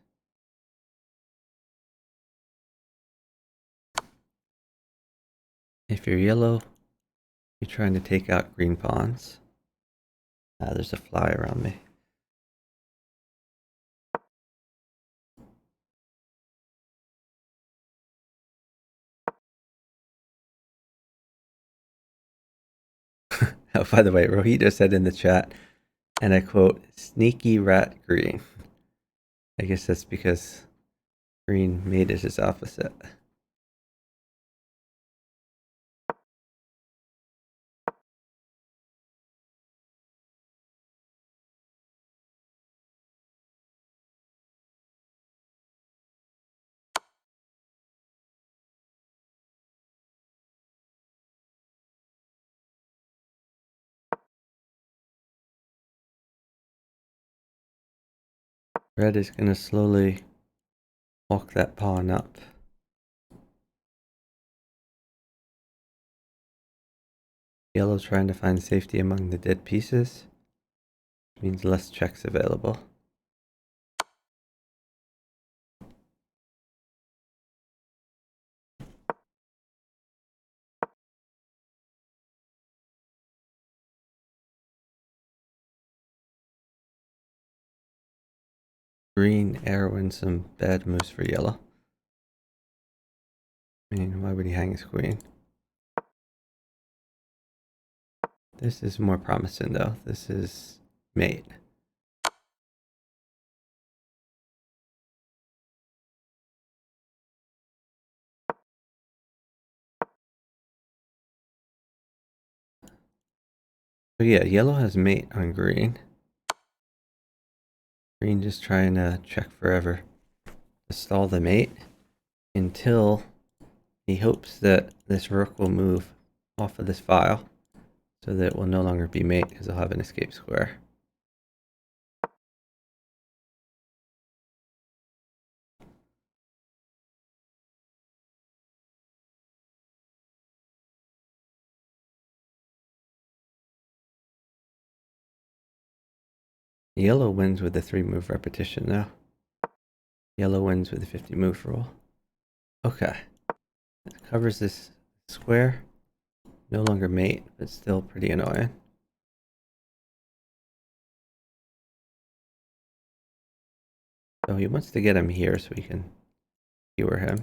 If you're yellow, you're trying to take out green pawns. Ah, there's a fly around me. Oh, by the way, Rohito said in the chat, and I quote, "Sneaky rat green." I guess that's because green made it his opposite. Red is going to slowly walk that pawn up. Yellow trying to find safety among the dead pieces. Means less checks available. Green Erwin some bad moves for yellow. I mean, why would he hang his queen? This is more promising though. This is mate. So yeah, yellow has mate on green. Green just trying to check forever to stall the mate until he hopes that this rook will move off of this file so that it will no longer be mate because he'll have an escape square. Yellow wins with the 3-move repetition though. Yellow wins with the 50-move rule. Okay. It covers this square. No longer mate, but still pretty annoying. So he wants to get him here so we can skewer him.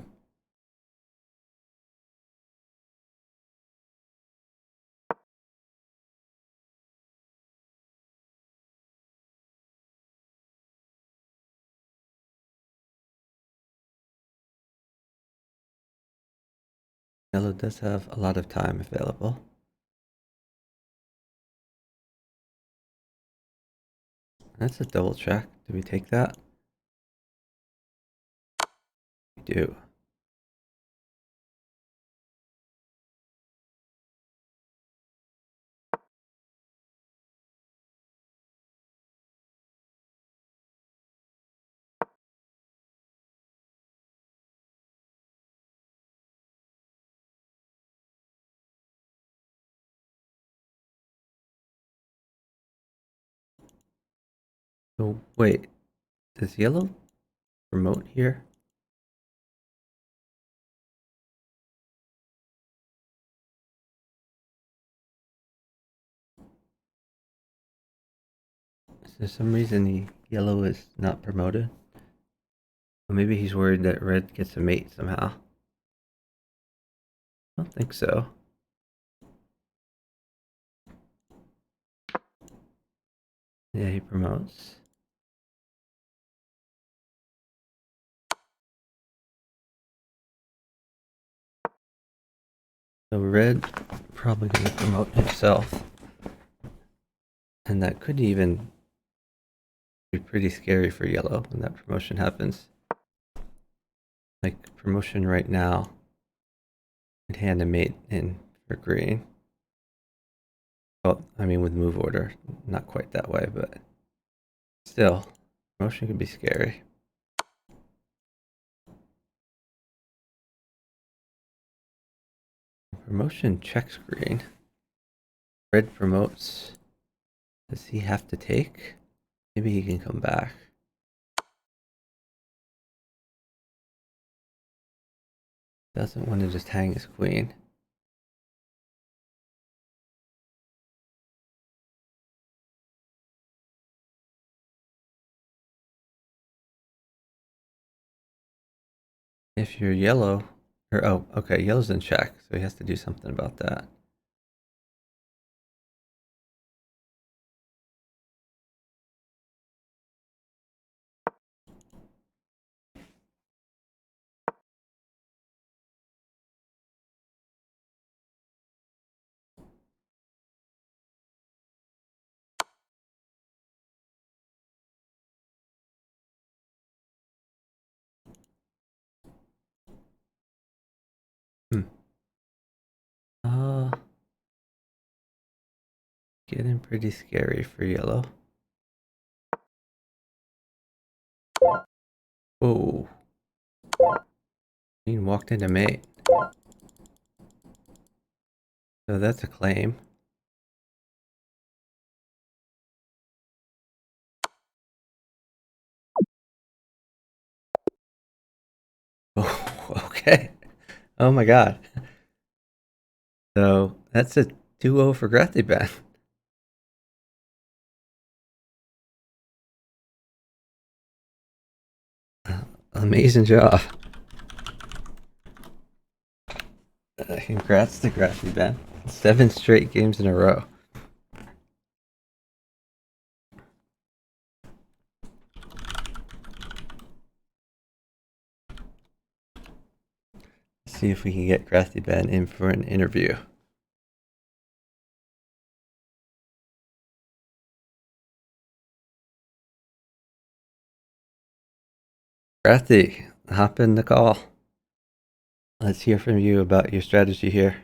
Yellow does have a lot of time available. That's a double check. Do we take that? We do. So wait, does yellow promote here? Is there some reason yellow is not promoted? Or maybe he's worried that red gets a mate somehow. I don't think so. Yeah, he promotes. So red probably going to promote himself. And that could even be pretty scary for yellow when that promotion happens. Like promotion right now could hand a mate in for green. Well, I mean with move order, not quite that way, but still, promotion could be scary. Promotion checks green. Red promotes. Does he have to take? Maybe he can come back. Doesn't want to just hang his queen. If you're yellow, or oh, okay, yellow's in check, so he has to do something about that. Hmm. Getting pretty scary for yellow. Oh. He walked into mate. So that's a claim. Oh, okay. Oh my god. So that's a 2-0 for Gratiban. Amazing job. Congrats to Gratiban. 7 straight games in a row. Let's see if we can get Gratiban in for an interview. Rathy, hop in the call. Let's hear from you about your strategy here.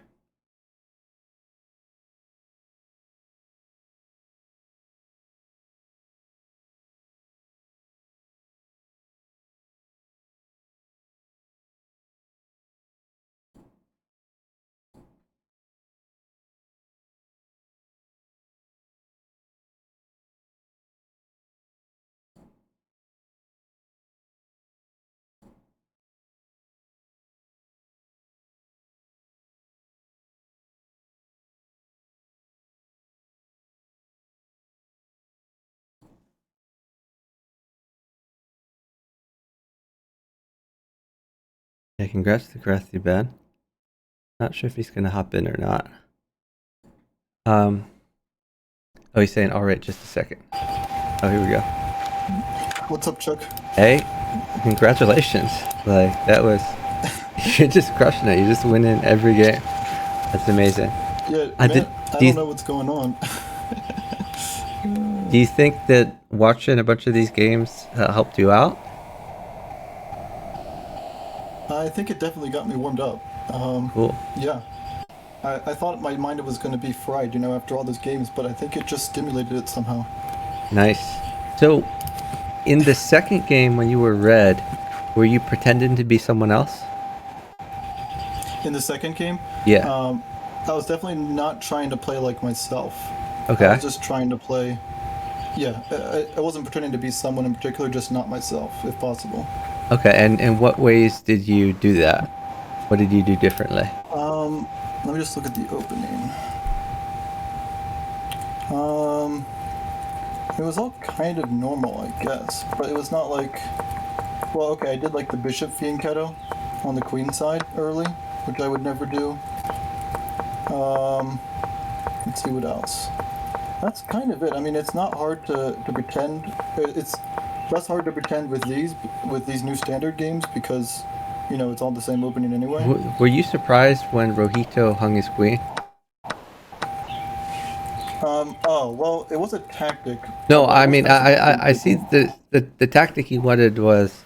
Yeah, congrats to Rathy, Ben. Not sure if he's gonna hop in or not. Oh, he's saying, all right, just a second. Oh, here we go. What's up, Chuck? Hey, congratulations. Like, that was, you're just crushing it. You're just winning every game. That's amazing. Yeah, I man, I do you, don't know what's going on. do you think that watching a bunch of these games helped you out? I think it definitely got me warmed up. Cool. Yeah. I thought my mind was going to be fried, after all those games, but I think it just stimulated it somehow. Nice. So, in the second game when you were red, were you pretending to be someone else? In the second game, Yeah. I was definitely not trying to play like myself. I Okay. was just trying to play. Yeah, I wasn't pretending to be someone in particular, just not myself, if possible. Okay. And in what ways did you do that? What did you do differently? Let me just look at the opening. Um, it was all kind of normal, I guess, but it was not like. Well, okay, I did like the Bishop Fianchetto on the Queen side early, which I would never do. Let's see what else. That's kind of it. I mean, it's not hard to pretend. It's less hard to pretend with these new standard games because, it's all the same opening anyway. Were you surprised when Rohito hung his queen? Oh well, it was a tactic. No, But I wasn't mean, expecting I see people- the tactic he wanted was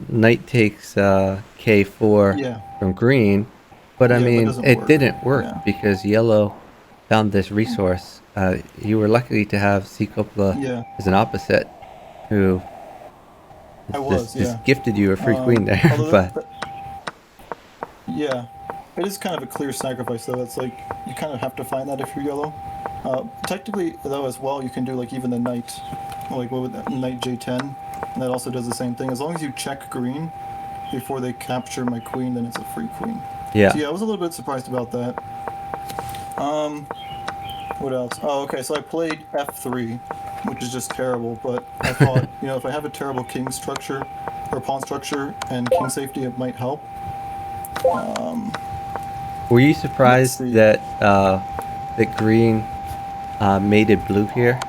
knight takes k4 Yeah, from green, but I yeah, but it mean, doesn't it work. didn't work Yeah, because yellow found this resource. You were lucky to have Sikopla yeah, as an opposite, who I was. Yeah. just gifted you a free queen there. Although But yeah, it is kind of a clear sacrifice though. It's like you kind of have to find that if you're yellow. Technically, though, as well, you can do like even the knight, like what would that, knight J10, and that also does the same thing. As long as you check green before they capture my queen, then it's a free queen. yeah, So yeah, I was a little bit surprised about that. What else? Oh, okay. So I played F3, which is just terrible. But I thought, if I have a terrible king structure or pawn structure and king safety, it might help. were you Let's surprised see. that that green mated blue here?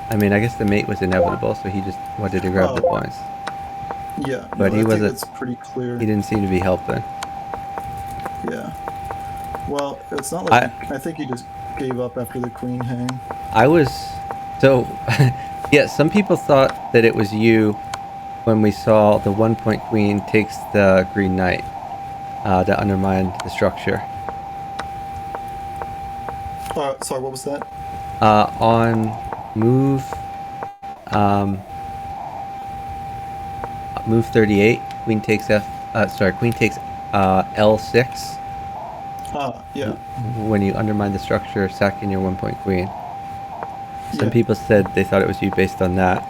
I mean, I guess the mate was inevitable, so he just wanted to grab the Oh. points. Yeah, But no, he I think wasn't- it's pretty clear. He didn't seem to be helping. Yeah. Well, it's not like I think he just gave up after the queen hang. I was so yeah. Some people thought that it was you when we saw the 1 point queen takes the green knight to undermine the structure. Sorry, what was that? On move, um, move 38. Queen takes F. Queen takes L6. Yeah. When you undermine the structure, sacking your 1 point queen. Some Yeah. people said they thought it was you based on that.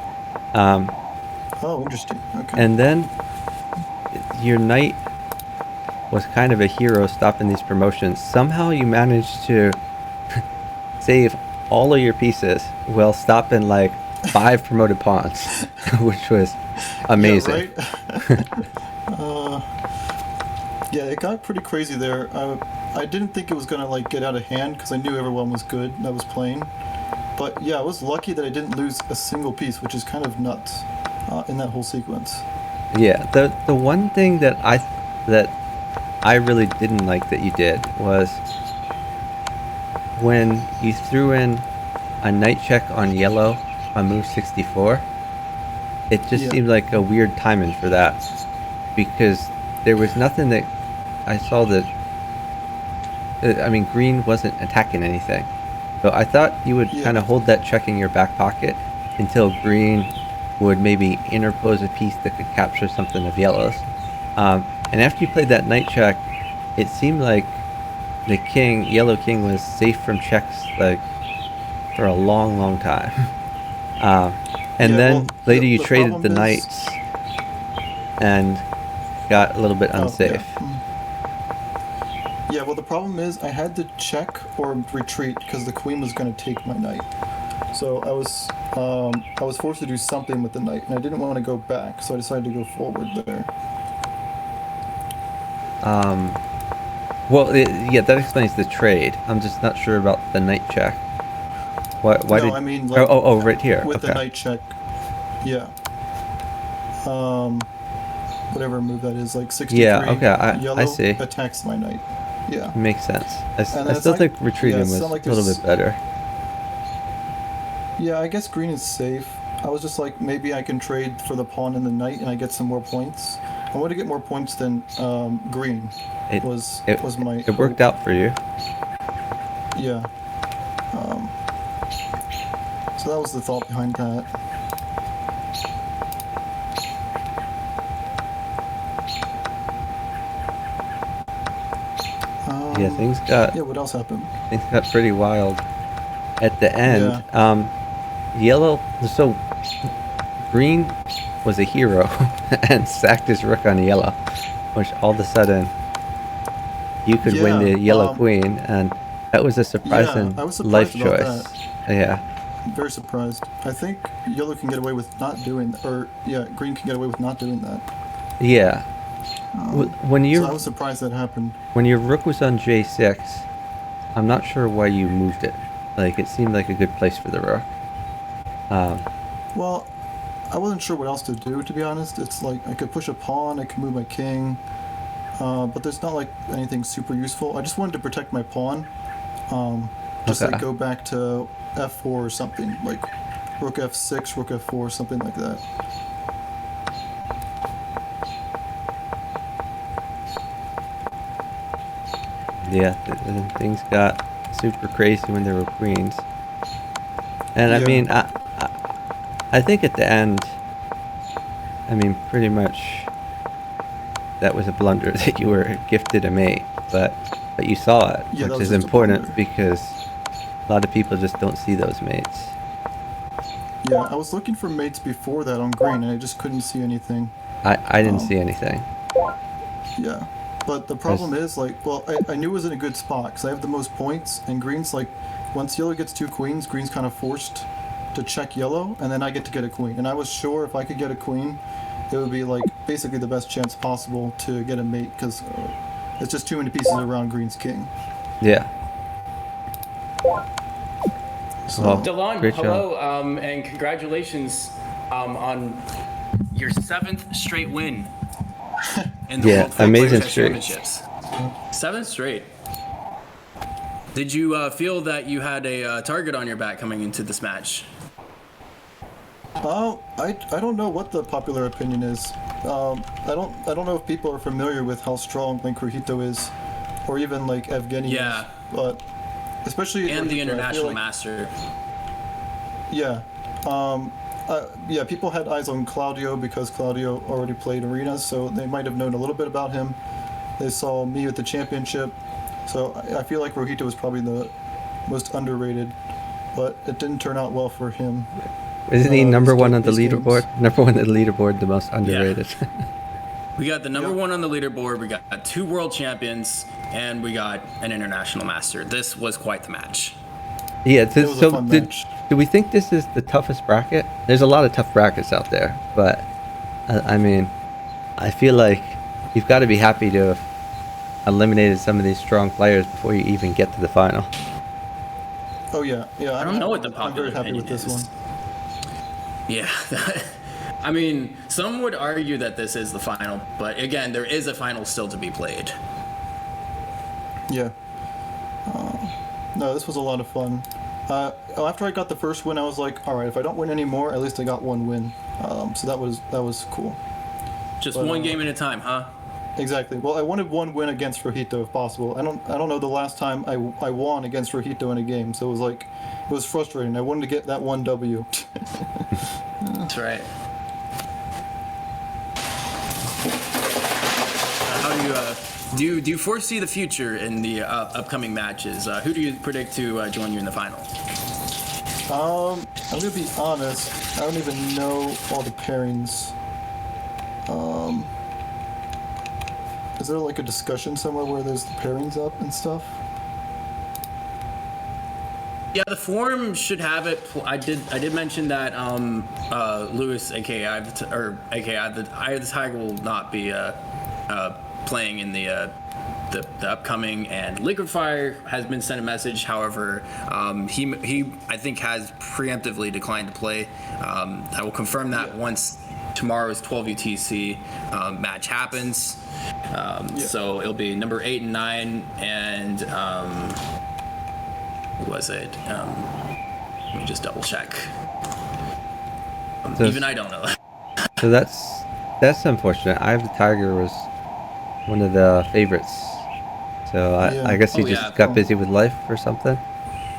Oh, interesting. Okay. And then your knight was kind of a hero stopping these promotions. Somehow you managed to save all of your pieces while stopping like 5 promoted pawns, which was amazing. Yeah, right? Yeah, it got pretty crazy there. I didn't think it was gonna like get out of hand because I knew everyone was good that was playing. But yeah, I was lucky that I didn't lose a single piece, which is kind of nuts in that whole sequence. Yeah, the one thing that I really didn't like that you did was when you threw in a knight check on yellow on move 64. it just Yeah. seemed like a weird timing for that, because there was nothing that I saw that. I mean, green wasn't attacking anything, so I thought you would Yeah. kind of hold that check in your back pocket until green would maybe interpose a piece that could capture something of yellow's. And after you played that knight check, it seemed like the yellow king, was safe from checks like for a long, long time. And Yeah, then well, later you the traded problem the is- knights and got a little bit Oh, yeah. unsafe. Yeah, well, the problem is I had to check or retreat because the queen was going to take my knight. So I was forced to do something with the knight, and I didn't want to go back, so I decided to go forward there. Well, yeah, that explains the trade. I'm just not sure about the knight check. Why No, did? I mean, like, oh, right here. with Okay. the knight check. Yeah. Whatever move that is, like 63. Yeah, okay, I yellow see. attacks my knight. Yeah. Makes sense. I And it's still like- think retreating yeah, it's was not like a little there's- bit better. Yeah, I guess green is safe. I was just like, maybe I can trade for the pawn and the knight, and I get some more points. I want to get more points than green. It was my. it worked out for you. Yeah. So that was the thought behind that. Yeah, things got Yeah, what else happened? pretty wild at the end. Yeah. Yellow. So green was a hero and sacked his rook on yellow, which all of a sudden you could win Yeah, the yellow queen, and that was a surprising I was life surprised about choice. Yeah. Very surprised. I think yellow can get away with not doing, or yeah, green can get away with not doing that. Yeah. When you So I was surprised that happened. when your rook was on J6, I'm not sure why you moved it. Like, it seemed like a good place for the rook. Well, I wasn't sure what else to do, to be honest. It's like I could push a pawn, I could move my king, but there's not like anything super useful. I just wanted to protect my pawn. Just Okay. like go back to f4 or something, like rook f6, rook f4, something like that. Yeah, things got super crazy when there were queens. And I Yeah. mean, I think at the end, I mean, pretty much that was a blunder that you were gifted a mate, but you saw it, Yeah, that which was is just a important blunder. because a lot of people just don't see those mates. Yeah, I was looking for mates before that on green, and I just couldn't see anything. I didn't see anything. Yeah, but the problem is, like, well, I knew it was in a good spot because I have the most points, and green's like, once yellow gets two queens, green's kind of forced to check yellow, and then I get to get a queen. And I was sure if I could get a queen, it would be like basically the best chance possible to get a mate because it's just too many pieces around green's king. Yeah. So, Well, Delon, great job. hello, and congratulations on your 7th straight win in the Yeah, World Football amazing Chess streak. Championships. 7th straight. Did you feel that you had a target on your back coming into this match? I don't know what the popular opinion is. I don't know if people are familiar with how strong like Rojito is, or even like Evgeny. Yeah. Is, but especially And the Rojito, I feel international like- master. Yeah. Yeah, people had eyes on Claudio because Claudio already played arenas, so they might have known a little bit about him. They saw me at the championship, so I feel like Rojito was probably the most underrated, but it didn't turn out well for him. Isn't he number these one ga- on the these leaderboard? games. Number one on the leaderboard, the most underrated. We got the number Yeah. one on the leaderboard, we got 2 world champions, and we got an international master. This was quite the match. Yeah, It was a so fun did, match. do we think this is the toughest bracket? There's a lot of tough brackets out there, but I mean, I feel like you've got to be happy to have eliminated some of these strong players before you even get to the final. Oh yeah, yeah. I don't know what the I'm popular very happy with opinion this is. one. Yeah, I mean, some would argue that this is the final, but again, there is a final still to be played. Yeah. No, this was a lot of fun. After I got the first win, I was like, all right, if I don't win any more, at least I got one win. So that was cool. Just But, one game at a time, huh? Exactly. Well, I wanted one win against Rojito if possible. I don't know the last time I won against Rojito in a game, so it was frustrating. I wanted to get that one W. That's right. How do you foresee the future in the upcoming matches? Who do you predict to join you in the final? I'm gonna be honest. I don't even know all the pairings. Is there like a discussion somewhere where there's the pairings up and stuff? Yeah, the forum should have it. I did mention that Lewis, aka aka the Tiger, will not be playing in the upcoming, and Liquid Fire has been sent a message. However, he I think has preemptively declined to play. I will confirm that once tomorrow's 12 UTC match happens. So it'll be number 8 and 9, and who was it? Let me just double check. So- Even I don't know. So that's unfortunate. I have the Tiger was one of the favorites. So Yeah. I guess he Oh, just yeah. got busy with life or something.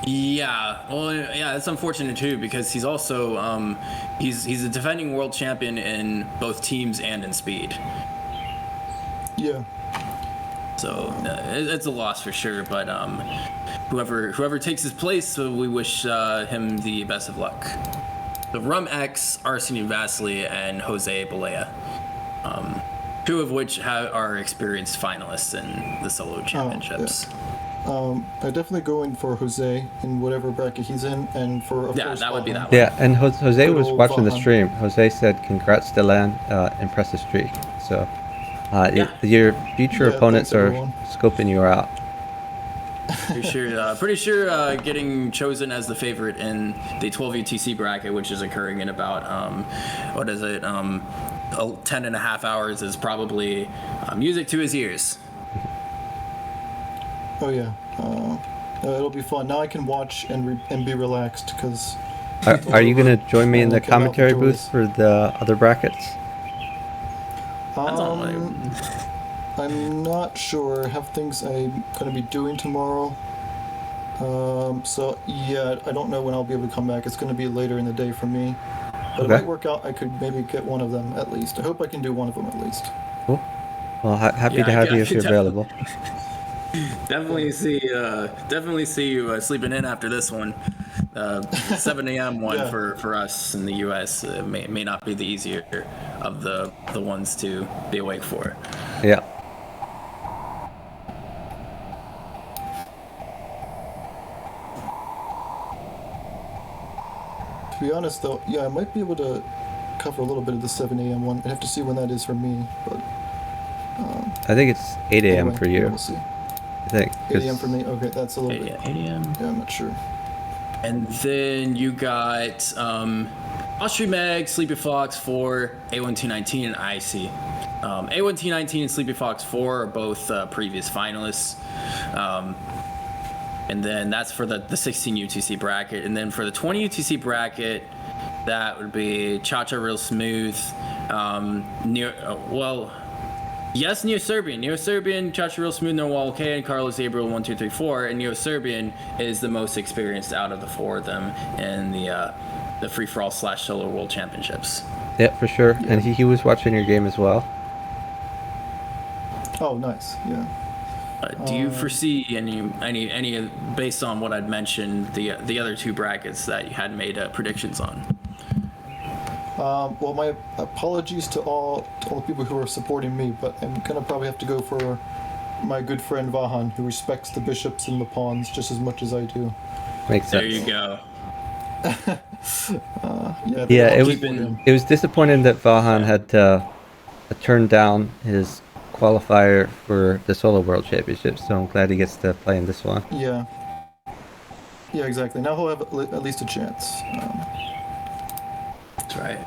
Yeah, well, yeah, that's unfortunate too, because he's also he's a defending world champion in both teams and in speed. Yeah. So it's a loss for sure. But whoever takes his place, we wish him the best of luck. The Rum X, Arsene Vasily, and Jose Balea, two of which are experienced finalists in the solo championships. I definitely go in for Jose in whatever bracket he's in, and for of Yeah, course, that would be Vahan. that one. Yeah, and Jose Good was old watching the Vahan. stream. Jose said, "Congrats, Dylan, impressive streak." So, Yeah. your future Yeah, opponents thanks, are everyone. scoping you out. Pretty sure getting chosen as the favorite in the 12 UTC bracket, which is occurring in about 10 and a half hours, is probably music to his ears. Oh yeah. It'll be fun. Now I can watch and be relaxed because. Are you gonna join me in the Came out commentary victorious. booth for the other brackets? That's all. I'm not sure. I have things I'm gonna be doing tomorrow. So yeah, I don't know when I'll be able to come back. It's gonna be later in the day for me. But Okay. it might work out. I could maybe get one of them at least. I hope I can do one of them at least. Cool. Well, happy Yeah, to have I you if could you're definitely- available. Definitely see you sleeping in after this one. 7 a.m. one Yeah. for us in the U.S. May not be the easier of the ones to be awake for. Yeah. To be honest though, yeah, I might be able to cover a little bit of the 7 a.m. one. I have to see when that is for me, but I think it's 8 a.m. anyway, for yeah, you. we'll see. I think. 8 a.m. 'cause- for me. Okay, that's a little 8 bit. a.m. Yeah, I'm not sure. And then you got Austria Meg, Sleepy Fox 4, A1219, and IC. A1219 and Sleepy Fox 4 are both previous finalists. And then that's for the 16 UTC bracket. And then for the 20 UTC bracket, that would be Cha-Cha Real Smooth. Yes, Neo-Serbian, Cha-Cha Real Smooth, Norwal K, and Carlos Gabriel 1, 2, 3, 4. And Neo-Serbian is the most experienced out of the four of them in the free-for-all / solo world championships. Yeah, for sure. And he was watching your game as well. Oh, nice. Yeah. Do you foresee any based on what I'd mentioned, the other two brackets that you had made predictions on? Well, my apologies to all the people who are supporting me, but I'm gonna probably have to go for my good friend Vahan, who respects the bishops and the pawns just as much as I do. Makes There sense. you go. Yeah, I'll it was keep him. it was disappointing that Vahan had to turn down his qualifier for the solo world championship. So I'm glad he gets to play in this one. Yeah. Yeah, exactly. Now he'll have at least a chance. That's right.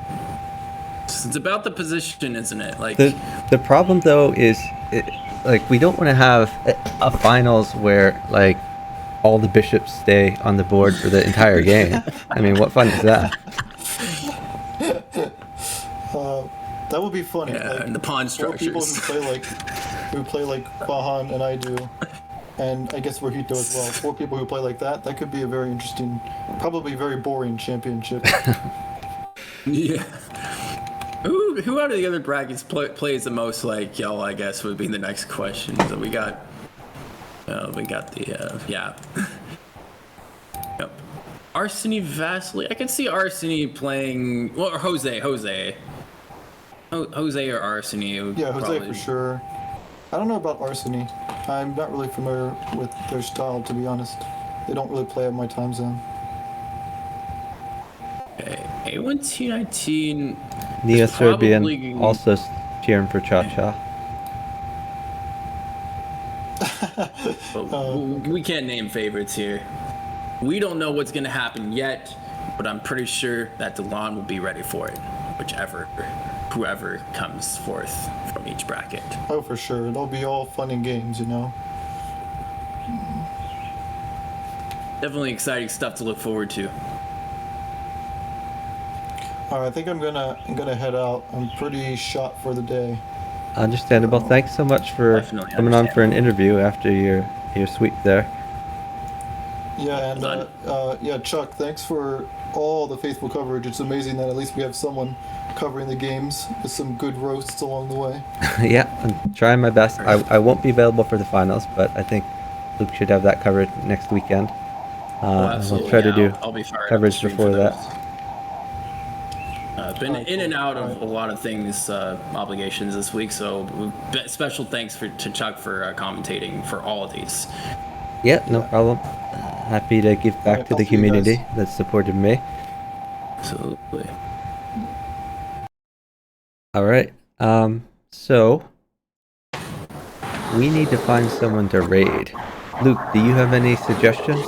It's about the position, isn't it? Like, The problem though is like we don't want to have a finals where like all the bishops stay on the board for the entire game. I mean, what fun is that? That would be funny. Yeah, like, and the pawn four people structures. who play like Bahan and I do, and I guess Rojito as well. 4 people who play like that. That could be a very interesting, probably very boring championship. Yeah. Who out of the other brackets plays the most like y'all? I guess would be the next question. So we got the yeah. Yep. Arseny Vasily. I can see Arseny playing. Well, or Jose or Arseny. Yeah, Jose for sure. I don't know about Arseny. I'm not really familiar with their style, to be honest. They don't really play at my time zone. Okay. A1T19. Neo Serbian probably- also cheering for Cha Cha. But we can't name favorites here. We don't know what's going to happen yet, but I'm pretty sure that DeLon will be ready for it, whoever comes forth from each bracket. Oh, for sure. It'll be all fun and games, you know. Definitely exciting stuff to look forward to. All right, I think I'm gonna head out. I'm pretty shot for the day. Understandable. Thanks so much for Definitely coming on for an interview after your sweep there. Yeah, and Done. yeah, Chuck, thanks for all the faithful coverage. It's amazing that at least we have someone covering the games with some good roasts along the way. Yeah, I'm trying my best. I won't be available for the finals, but I think Luke should have that covered next weekend. We'll try to do I'll be fired up coverage to stream before for that. those. Been in and out of a lot of things, obligations this week, so special thanks to Chuck for commentating for all of these. Yeah, no problem. Happy to give back to I'll the see you guys. community that supported me. Absolutely. All right. So we need to find someone to raid. Luke, do you have any suggestions?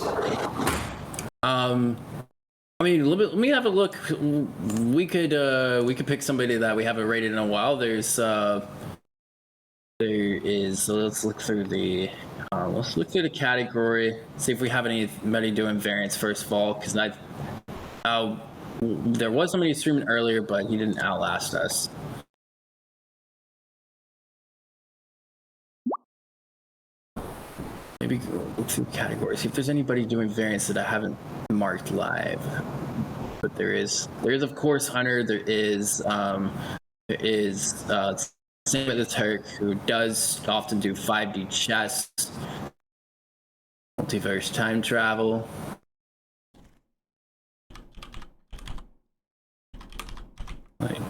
I mean, let me have a look. We could pick somebody that we haven't rated in a while. There is. So let's look through the. Let's look through the category. See if we have anybody doing variants first of all, because there was somebody streaming earlier, but he didn't outlast us. Maybe look through categories. See if there's anybody doing variants that I haven't marked live. But there is of course Hunter. There is Same with the Turk, who does often do 5D chess, multiverse time travel. Like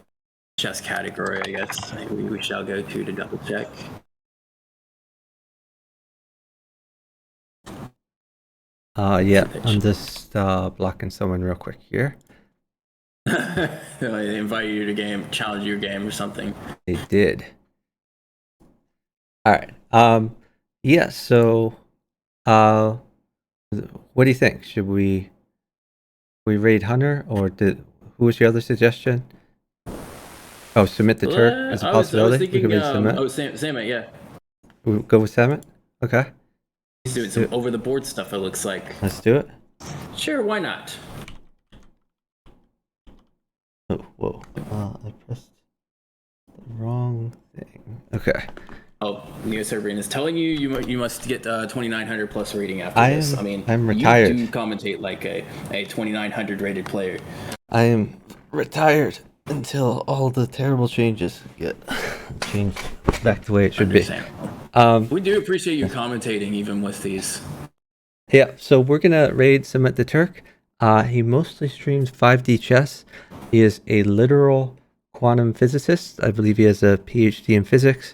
chess category, I guess we shall go to double check. Yeah, I'm just blocking someone real quick here. They invite you to game, challenge your game or something. They did. All right. Yeah, so what do you think? Should we raid Hunter, or who was your other suggestion? Oh, submit the Turk as a possibility. I was thinking, Summit. Samet, yeah. We'll go with Summit? Okay. He's doing some over the board stuff, it looks like. Let's do it. Sure, why not? Oh, whoa. I pressed the wrong thing. Okay. Oh, Neo Serbian is telling you must get 2,900 plus rating after this. I mean, I'm retired. You do commentate like a 2,900 rated player. I am retired until all the terrible changes get changed back the way it should be. We do appreciate you commentating even with these. Yeah, so we're gonna raid Summit the Turk. He mostly streams 5D chess. He is a literal quantum physicist. I believe he has a PhD in physics.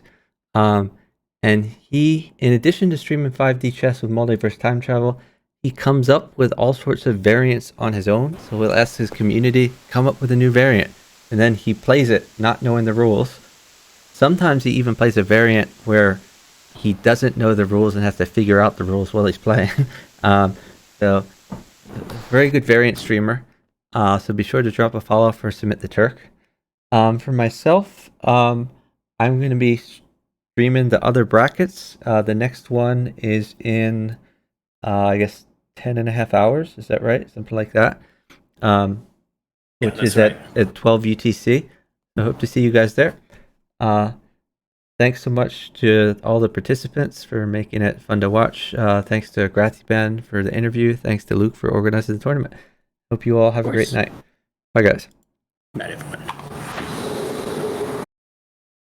And he, in addition to streaming 5D chess with multiverse time travel, he comes up with all sorts of variants on his own. So he'll ask his community, come up with a new variant. And then he plays it, not knowing the rules. Sometimes he even plays a variant where he doesn't know the rules and has to figure out the rules while he's playing. So, very good variant streamer. So be sure to drop a follow for Submit the Turk. For myself, I'm going to be streaming the other brackets. The next one is in, I guess, 10.5 hours. Is that right? Something like that. Which is right. at 12 UTC. I hope to see you guys there. Thanks so much to all the participants for making it fun to watch. Thanks to GratiBand for the interview. Thanks to Luke for organizing the tournament. Hope you all have a great night. Bye, guys. Night, everyone.